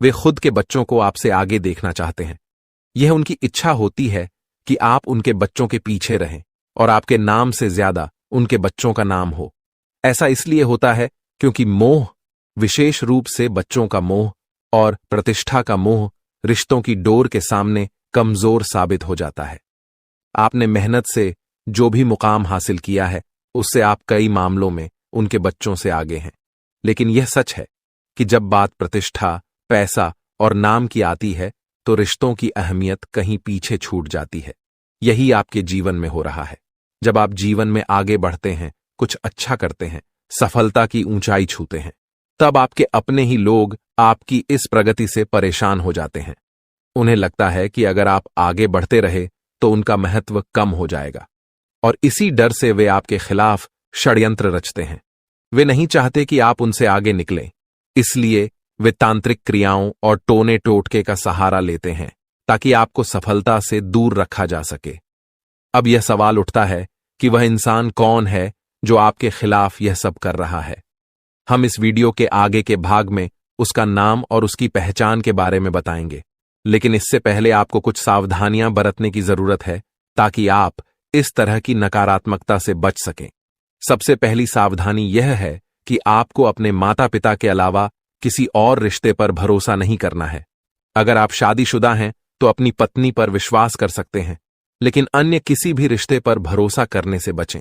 [SPEAKER 2] वे खुद के बच्चों को आपसे आगे देखना चाहते हैं। यह उनकी इच्छा होती है कि आप उनके बच्चों के पीछे रहें और आपके नाम से ज्यादा उनके बच्चों का नाम हो। ऐसा इसलिए होता है क्योंकि मोह, विशेष रूप से बच्चों का मोह और प्रतिष्ठा का मोह, रिश्तों की डोर के सामने कमजोर साबित हो जाता है। आपने मेहनत से जो भी मुकाम हासिल किया है उससे आप कई मामलों में उनके बच्चों से आगे हैं, लेकिन यह सच है कि जब बात प्रतिष्ठा, पैसा और नाम की आती है तो रिश्तों की अहमियत कहीं पीछे छूट जाती है। यही आपके जीवन में हो रहा है। जब आप जीवन में आगे बढ़ते हैं, कुछ अच्छा करते हैं, सफलता की ऊंचाई छूते हैं, तब आपके अपने ही लोग आपकी इस प्रगति से परेशान हो जाते हैं। उन्हें लगता है कि अगर आप आगे बढ़ते रहे तो उनका महत्व कम हो जाएगा और इसी डर से वे आपके खिलाफ षड्यंत्र रचते हैं। वे नहीं चाहते कि आप उनसे आगे निकलें, इसलिए वे तांत्रिक क्रियाओं और टोने टोटके का सहारा लेते हैं ताकि आपको सफलता से दूर रखा जा सके। अब यह सवाल उठता है कि वह इंसान कौन है जो आपके खिलाफ यह सब कर रहा है। हम इस वीडियो के आगे के भाग में उसका नाम और उसकी पहचान के बारे में बताएंगे, लेकिन इससे पहले आपको कुछ सावधानियां बरतने की जरूरत है ताकि आप इस तरह की नकारात्मकता से बच सकें। सबसे पहली सावधानी यह है कि आपको अपने माता पिता के अलावा किसी और रिश्ते पर भरोसा नहीं करना है। अगर आप शादीशुदा हैं तो अपनी पत्नी पर विश्वास कर सकते हैं, लेकिन अन्य किसी भी रिश्ते पर भरोसा करने से बचें।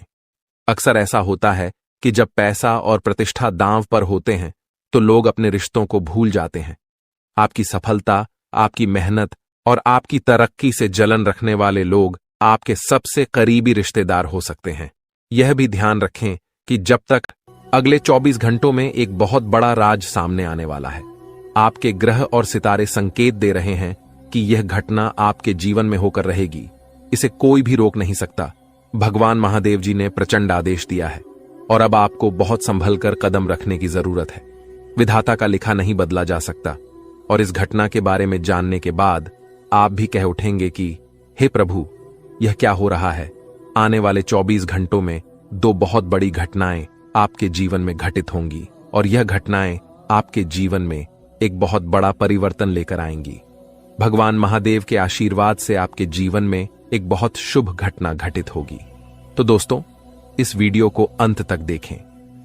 [SPEAKER 2] अक्सर ऐसा होता है कि जब पैसा और प्रतिष्ठा दांव पर होते हैं तो लोग अपने रिश्तों को भूल जाते हैं। आपकी सफलता, आपकी मेहनत और आपकी तरक्की से जलन रखने वाले लोग आपके सबसे करीबी रिश्तेदार हो सकते हैं। यह भी ध्यान रखें कि जब तक अगले 24 घंटों में एक बहुत बड़ा राज सामने आने वाला है। आपके ग्रह और सितारे संकेत दे रहे हैं कि यह घटना आपके जीवन में होकर रहेगी। इसे कोई भी रोक नहीं सकता। भगवान महादेव जी ने प्रचंड आदेश दिया है और अब आपको बहुत संभल कर कदम रखने की जरूरत है। विधाता का लिखा नहीं बदला जा सकता और इस घटना के बारे में जानने के बाद आप भी कह उठेंगे कि हे प्रभु, यह क्या हो रहा है। आने वाले 24 घंटों में 2 बहुत बड़ी घटनाएं आपके जीवन में घटित होंगी और यह घटनाएं आपके जीवन में एक बहुत बड़ा परिवर्तन लेकर आएंगी। भगवान महादेव के आशीर्वाद से आपके जीवन में एक बहुत शुभ घटना घटित होगी। तो दोस्तों, इस वीडियो को अंत तक देखें।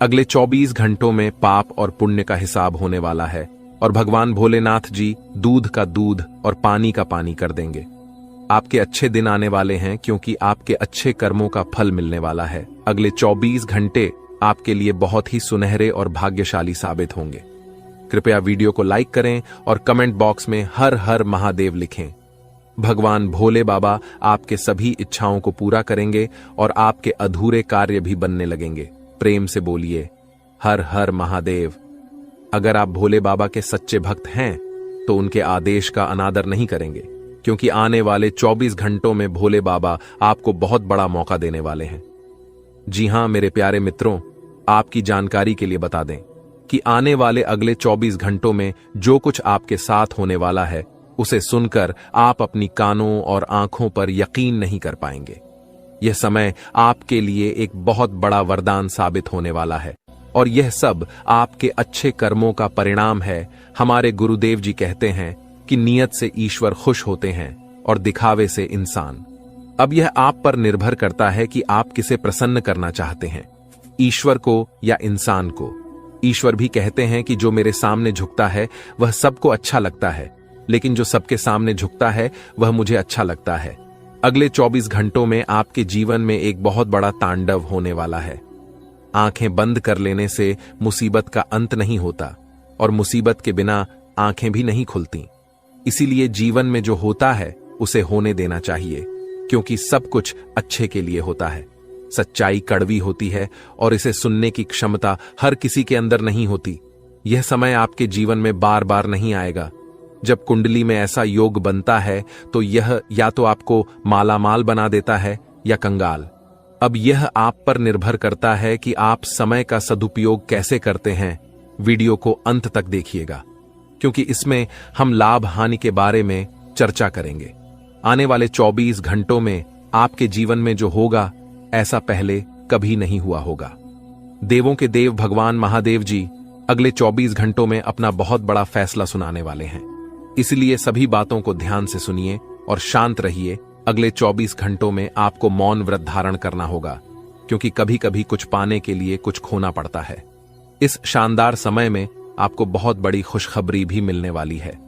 [SPEAKER 2] अगले 24 घंटों में पाप और पुण्य का हिसाब होने वाला है और भगवान भोलेनाथ जी दूध का दूध और पानी का पानी कर देंगे। आपके अच्छे दिन आने वाले हैं क्योंकि आपके अच्छे कर्मों का फल मिलने वाला है। अगले 24 घंटे आपके लिए बहुत ही सुनहरे और भाग्यशाली साबित होंगे। कृपया वीडियो को लाइक करें और कमेंट बॉक्स में हर हर महादेव लिखें। भगवान भोले बाबा आपके सभी इच्छाओं को पूरा करेंगे और आपके अधूरे कार्य भी बनने लगेंगे। प्रेम से बोलिए हर हर महादेव। अगर आप भोले बाबा के सच्चे भक्त हैं तो उनके आदेश का अनादर नहीं करेंगे, क्योंकि आने वाले 24 घंटों में भोले बाबा आपको बहुत बड़ा मौका देने वाले हैं। जी हां मेरे प्यारे मित्रों, आपकी जानकारी के लिए बता दें कि आने वाले अगले 24 घंटों में जो कुछ आपके साथ होने वाला है उसे सुनकर आप अपनी कानों और आंखों पर यकीन नहीं कर पाएंगे। यह समय आपके लिए एक बहुत बड़ा वरदान साबित होने वाला है और यह सब आपके अच्छे कर्मों का परिणाम है। हमारे गुरुदेव जी कहते हैं कि नियत से ईश्वर खुश होते हैं और दिखावे से इंसान। अब यह आप पर निर्भर करता है कि आप किसे प्रसन्न करना चाहते हैं, ईश्वर को या इंसान को। ईश्वर भी कहते हैं कि जो मेरे सामने झुकता है वह सबको अच्छा लगता है, लेकिन जो सबके सामने झुकता है वह मुझे अच्छा लगता है। अगले 24 घंटों में आपके जीवन में एक बहुत बड़ा तांडव होने वाला है। आंखें बंद कर लेने से मुसीबत का अंत नहीं होता और मुसीबत के बिना आंखें भी नहीं खुलती। इसीलिए जीवन में जो होता है उसे होने देना चाहिए, क्योंकि सब कुछ अच्छे के लिए होता है। सच्चाई कड़वी होती है और इसे सुनने की क्षमता हर किसी के अंदर नहीं होती। यह समय आपके जीवन में बार बार नहीं आएगा। जब कुंडली में ऐसा योग बनता है तो यह या तो आपको मालामाल बना देता है या कंगाल। अब यह आप पर निर्भर करता है कि आप समय का सदुपयोग कैसे करते हैं। वीडियो को अंत तक देखिएगा, क्योंकि इसमें हम लाभ हानि के बारे में चर्चा करेंगे। आने वाले 24 घंटों में आपके जीवन में जो होगा ऐसा पहले कभी नहीं हुआ होगा। देवों के देव भगवान महादेव जी अगले 24 घंटों में अपना बहुत बड़ा फैसला सुनाने वाले हैं। इसलिए सभी बातों को ध्यान से सुनिए और शांत रहिए। अगले 24 घंटों में आपको मौन व्रत धारण करना होगा, क्योंकि कभी कभी कुछ पाने के लिए कुछ खोना पड़ता है। इस शानदार समय में आपको बहुत बड़ी खुशखबरी भी मिलने वाली है।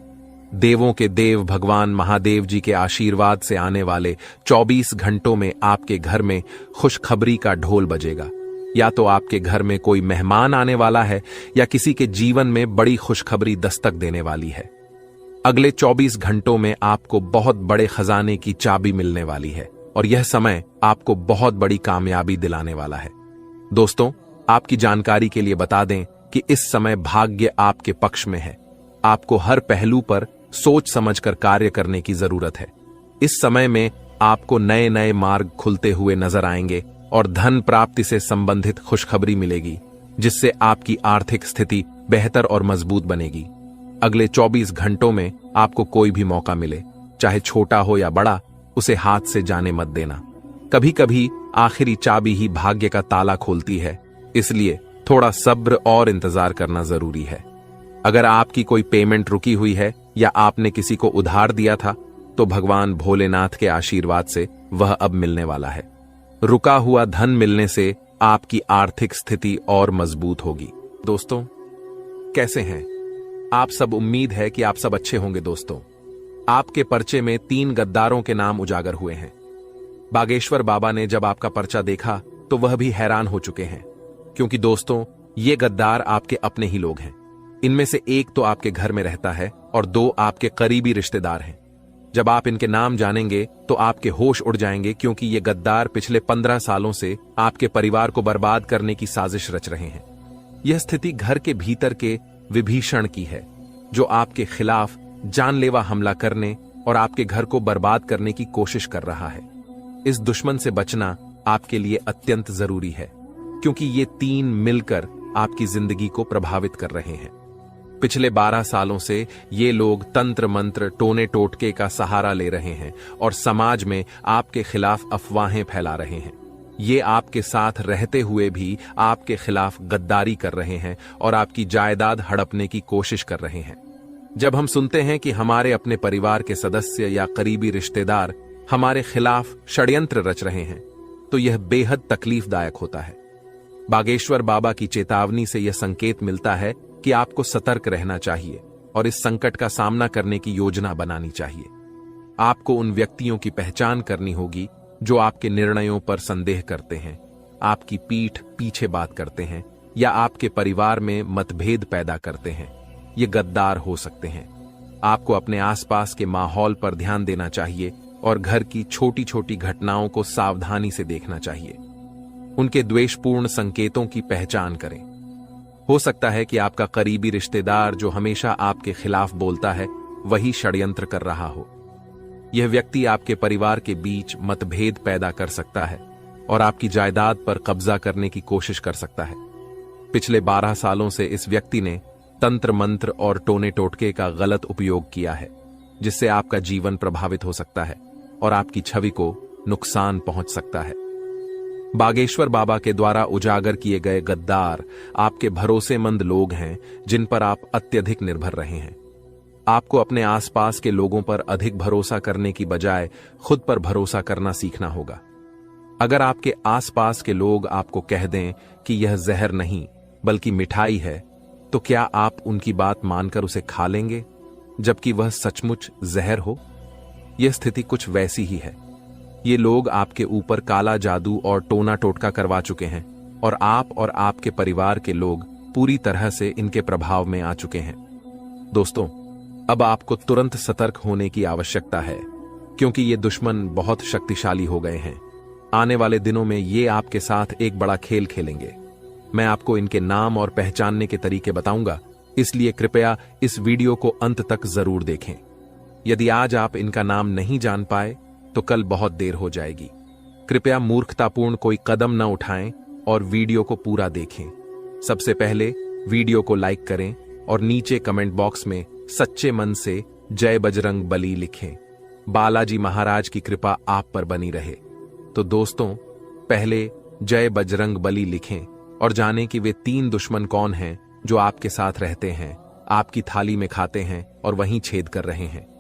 [SPEAKER 2] देवों के देव भगवान महादेव जी के आशीर्वाद से आने वाले 24 घंटों में आपके घर में खुशखबरी का ढोल बजेगा। या तो आपके घर में कोई मेहमान आने वाला है या किसी के जीवन में बड़ी खुशखबरी दस्तक देने वाली है। अगले 24 घंटों में आपको बहुत बड़े खजाने की चाबी मिलने वाली है और यह समय आपको बहुत बड़ी कामयाबी दिलाने वाला है। दोस्तों, आपकी जानकारी के लिए बता दें कि इस समय भाग्य आपके पक्ष में है। आपको हर पहलू पर सोच समझकर कार्य करने की जरूरत है। इस समय में आपको नए नए मार्ग खुलते हुए नजर आएंगे और धन प्राप्ति से संबंधित खुशखबरी मिलेगी, जिससे आपकी आर्थिक स्थिति बेहतर और मजबूत बनेगी। अगले 24 घंटों में आपको कोई भी मौका मिले, चाहे छोटा हो या बड़ा, उसे हाथ से जाने मत देना। कभी कभी आखिरी चाबी ही भाग्य का ताला खोलती है, इसलिए थोड़ा सब्र और इंतजार करना जरूरी है। अगर आपकी कोई पेमेंट रुकी हुई है या आपने किसी को उधार दिया था, तो भगवान भोलेनाथ के आशीर्वाद से वह अब मिलने वाला है। रुका हुआ धन मिलने से आपकी आर्थिक स्थिति और मजबूत होगी। दोस्तों, कैसे हैं आप सब? उम्मीद है कि आप सब अच्छे होंगे। दोस्तों, आपके पर्चे में 3 गद्दारों के नाम उजागर हुए हैं। बागेश्वर बाबा ने जब आपका पर्चा देखा तो वह भी हैरान हो चुके हैं, क्योंकि दोस्तों, ये गद्दार आपके अपने ही लोग हैं। इनमें से एक तो आपके घर में रहता है और 2 आपके करीबी रिश्तेदार हैं। जब आप इनके नाम जानेंगे तो आपके होश उड़ जाएंगे, क्योंकि ये गद्दार पिछले 15 सालों से आपके परिवार को बर्बाद करने की साजिश रच रहे हैं। यह स्थिति घर के भीतर के विभीषण की है, जो आपके खिलाफ जानलेवा हमला करने और आपके घर को बर्बाद करने की कोशिश कर रहा है। इस दुश्मन से बचना आपके लिए अत्यंत जरूरी है, क्योंकि ये 3 मिलकर आपकी जिंदगी को प्रभावित कर रहे हैं। पिछले 12 सालों से ये लोग तंत्र मंत्र, टोने टोटके का सहारा ले रहे हैं और समाज में आपके खिलाफ अफवाहें फैला रहे हैं। ये आपके साथ रहते हुए भी आपके खिलाफ गद्दारी कर रहे हैं और आपकी जायदाद हड़पने की कोशिश कर रहे हैं। जब हम सुनते हैं कि हमारे अपने परिवार के सदस्य या करीबी रिश्तेदार हमारे खिलाफ षड्यंत्र रच रहे हैं, तो यह बेहद तकलीफदायक होता है। बागेश्वर बाबा की चेतावनी से यह संकेत मिलता है कि आपको सतर्क रहना चाहिए और इस संकट का सामना करने की योजना बनानी चाहिए। आपको उन व्यक्तियों की पहचान करनी होगी जो आपके निर्णयों पर संदेह करते हैं, आपकी पीठ पीछे बात करते हैं या आपके परिवार में मतभेद पैदा करते हैं। ये गद्दार हो सकते हैं। आपको अपने आसपास के माहौल पर ध्यान देना चाहिए और घर की छोटी छोटी घटनाओं को सावधानी से देखना चाहिए। उनके द्वेषपूर्ण संकेतों की पहचान करें। हो सकता है कि आपका करीबी रिश्तेदार जो हमेशा आपके खिलाफ बोलता है, वही षड्यंत्र कर रहा हो। यह व्यक्ति आपके परिवार के बीच मतभेद पैदा कर सकता है और आपकी जायदाद पर कब्जा करने की कोशिश कर सकता है। पिछले 12 सालों से इस व्यक्ति ने तंत्र मंत्र और टोने टोटके का गलत उपयोग किया है, जिससे आपका जीवन प्रभावित हो सकता है और आपकी छवि को नुकसान पहुंच सकता है। बागेश्वर बाबा के द्वारा उजागर किए गए गद्दार आपके भरोसेमंद लोग हैं, जिन पर आप अत्यधिक निर्भर रहे हैं। आपको अपने आसपास के लोगों पर अधिक भरोसा करने की बजाय खुद पर भरोसा करना सीखना होगा। अगर आपके आसपास के लोग आपको कह दें कि यह जहर नहीं बल्कि मिठाई है, तो क्या आप उनकी बात मानकर उसे खा लेंगे, जबकि वह सचमुच जहर हो? यह स्थिति कुछ वैसी ही है। ये लोग आपके ऊपर काला जादू और टोना टोटका करवा चुके हैं और आप और आपके परिवार के लोग पूरी तरह से इनके प्रभाव में आ चुके हैं। दोस्तों, अब आपको तुरंत सतर्क होने की आवश्यकता है, क्योंकि ये दुश्मन बहुत शक्तिशाली हो गए हैं। आने वाले दिनों में ये आपके साथ एक बड़ा खेल खेलेंगे। मैं आपको इनके नाम और पहचानने के तरीके बताऊंगा, इसलिए कृपया इस वीडियो को अंत तक जरूर देखें। यदि आज आप इनका नाम नहीं जान पाए तो कल बहुत देर हो जाएगी। कृपया मूर्खतापूर्ण कोई कदम न उठाएं और वीडियो को पूरा देखें। सबसे पहले वीडियो को लाइक करें और नीचे कमेंट बॉक्स में सच्चे मन से जय बजरंग बली लिखें। बालाजी महाराज की कृपा आप पर बनी रहे। तो दोस्तों, पहले जय बजरंग बली लिखें और जानें कि वे 3 दुश्मन कौन हैं जो आपके साथ रहते हैं, आपकी थाली में खाते हैं और वहीं छेद कर रहे हैं।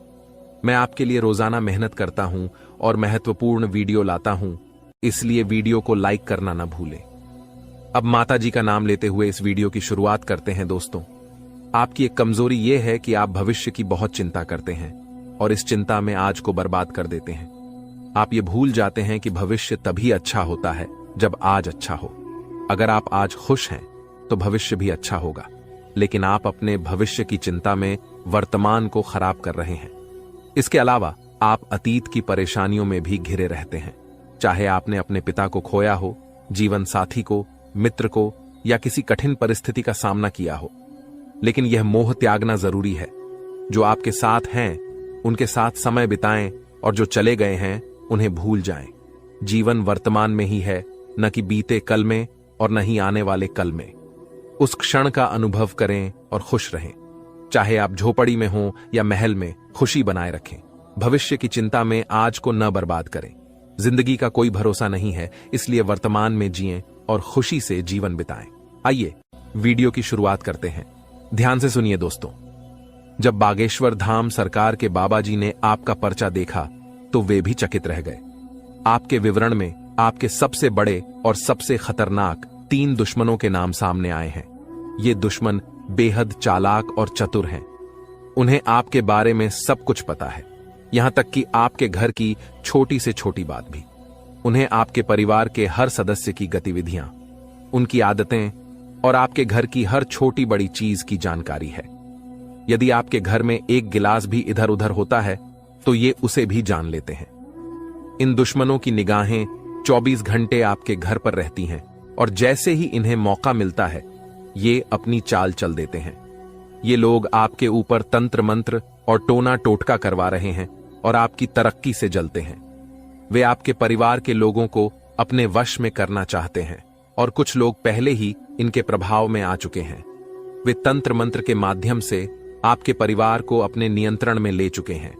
[SPEAKER 2] मैं आपके लिए रोजाना मेहनत करता हूं और महत्वपूर्ण वीडियो लाता हूं, इसलिए वीडियो को लाइक करना न भूलें। अब माता जी का नाम लेते हुए इस वीडियो की शुरुआत करते हैं। दोस्तों, आपकी एक कमजोरी यह है कि आप भविष्य की बहुत चिंता करते हैं और इस चिंता में आज को बर्बाद कर देते हैं। आप ये भूल जाते हैं कि भविष्य तभी अच्छा होता है जब आज अच्छा हो। अगर आप आज खुश हैं तो भविष्य भी अच्छा होगा, लेकिन आप अपने भविष्य की चिंता में वर्तमान को खराब कर रहे हैं। इसके अलावा आप अतीत की परेशानियों में भी घिरे रहते हैं, चाहे आपने अपने पिता को खोया हो, जीवन साथी को, मित्र को या किसी कठिन परिस्थिति का सामना किया हो। लेकिन यह मोह त्यागना जरूरी है। जो आपके साथ हैं उनके साथ समय बिताएं और जो चले गए हैं उन्हें भूल जाएं। जीवन वर्तमान में ही है, न कि बीते कल में और न ही आने वाले कल में। उस क्षण का अनुभव करें और खुश रहें। चाहे आप झोपड़ी में हो या महल में, खुशी बनाए रखें। भविष्य की चिंता में आज को न बर्बाद करें। जिंदगी का कोई भरोसा नहीं है, इसलिए वर्तमान में जिएं और खुशी से जीवन बिताएं। आइए वीडियो की शुरुआत करते हैं। ध्यान से सुनिए दोस्तों। जब बागेश्वर धाम सरकार के बाबा जी ने आपका पर्चा देखा तो वे भी चकित रह गए। आपके विवरण में आपके सबसे बड़े और सबसे खतरनाक 3 दुश्मनों के नाम सामने आए हैं। ये दुश्मन बेहद चालाक और चतुर हैं। उन्हें आपके बारे में सब कुछ पता है, यहां तक कि आपके घर की छोटी से छोटी बात भी। उन्हें आपके परिवार के हर सदस्य की गतिविधियां, उनकी आदतें और आपके घर की हर छोटी बड़ी चीज की जानकारी है। यदि आपके घर में एक गिलास भी इधर उधर होता है तो ये उसे भी जान लेते हैं। इन दुश्मनों की निगाहें 24 घंटे आपके घर पर रहती हैं और जैसे ही इन्हें मौका मिलता है ये अपनी चाल चल देते हैं। ये लोग आपके ऊपर तंत्र मंत्र और टोना टोटका करवा रहे हैं और आपकी तरक्की से जलते हैं। वे आपके परिवार के लोगों को अपने वश में करना चाहते हैं और कुछ लोग पहले ही इनके प्रभाव में आ चुके हैं। वे तंत्र मंत्र के माध्यम से आपके परिवार को अपने नियंत्रण में ले चुके हैं।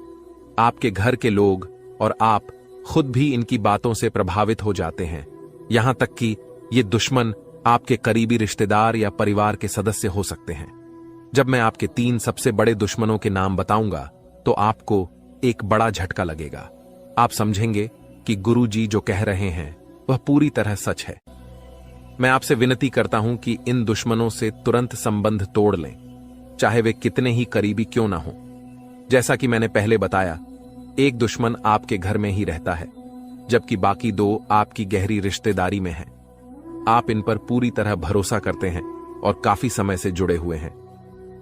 [SPEAKER 2] आपके घर के लोग और आप खुद भी इनकी बातों से प्रभावित हो जाते हैं। यहां तक कि ये दुश्मन आपके करीबी रिश्तेदार या परिवार के सदस्य हो सकते हैं। जब मैं आपके 3 सबसे बड़े दुश्मनों के नाम बताऊंगा तो आपको एक बड़ा झटका लगेगा। आप समझेंगे कि गुरुजी जो कह रहे हैं वह पूरी तरह सच है। मैं आपसे विनती करता हूं कि इन दुश्मनों से तुरंत संबंध तोड़ लें, चाहे वे कितने ही करीबी क्यों ना हो। जैसा कि मैंने पहले बताया, एक दुश्मन आपके घर में ही रहता है, जबकि बाकी 2 आपकी गहरी रिश्तेदारी में हैं। आप इन पर पूरी तरह भरोसा करते हैं और काफी समय से जुड़े हुए हैं।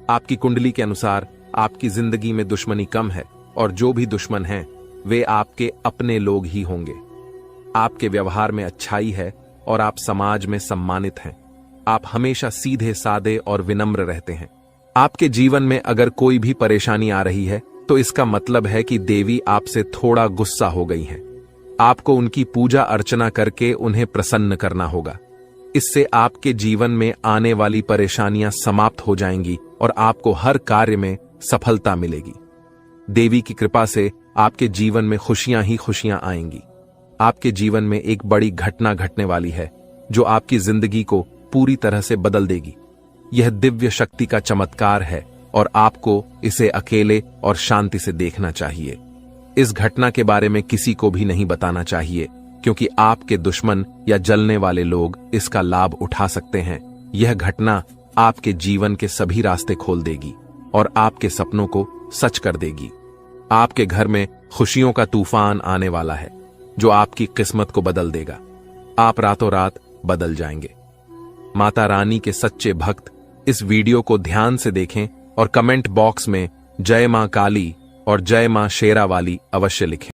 [SPEAKER 2] आपकी कुंडली के अनुसार आपकी जिंदगी में दुश्मनी कम है और जो भी दुश्मन हैं वे आपके अपने लोग ही होंगे। आपके व्यवहार में अच्छाई है और आप समाज में सम्मानित हैं। आप हमेशा सीधे सादे और विनम्र रहते हैं। आपके जीवन में अगर कोई भी परेशानी आ रही है तो इसका मतलब है कि देवी आपसे थोड़ा गुस्सा हो गई हैं। आपको उनकी पूजा अर्चना करके उन्हें प्रसन्न करना होगा। इससे आपके जीवन में आने वाली परेशानियां समाप्त हो जाएंगी और आपको हर कार्य में सफलता मिलेगी। देवी की कृपा से आपके जीवन में खुशियां ही खुशियां आएंगी। आपके जीवन में एक बड़ी घटना घटने वाली है जो आपकी जिंदगी को पूरी तरह से बदल देगी। यह दिव्य शक्ति का चमत्कार है और आपको इसे अकेले और शांति से देखना चाहिए। इस घटना के बारे में किसी को भी नहीं बताना चाहिए, क्योंकि आपके दुश्मन या जलने वाले लोग इसका लाभ उठा सकते हैं। यह घटना आपके जीवन के सभी रास्ते खोल देगी और आपके सपनों को सच कर देगी। आपके घर में खुशियों का तूफान आने वाला है जो आपकी किस्मत को बदल देगा। आप रातों रात बदल जाएंगे। माता रानी के सच्चे भक्त इस वीडियो को ध्यान से देखें और कमेंट बॉक्स में जय मां काली और जय मां शेरावाली अवश्य लिखें।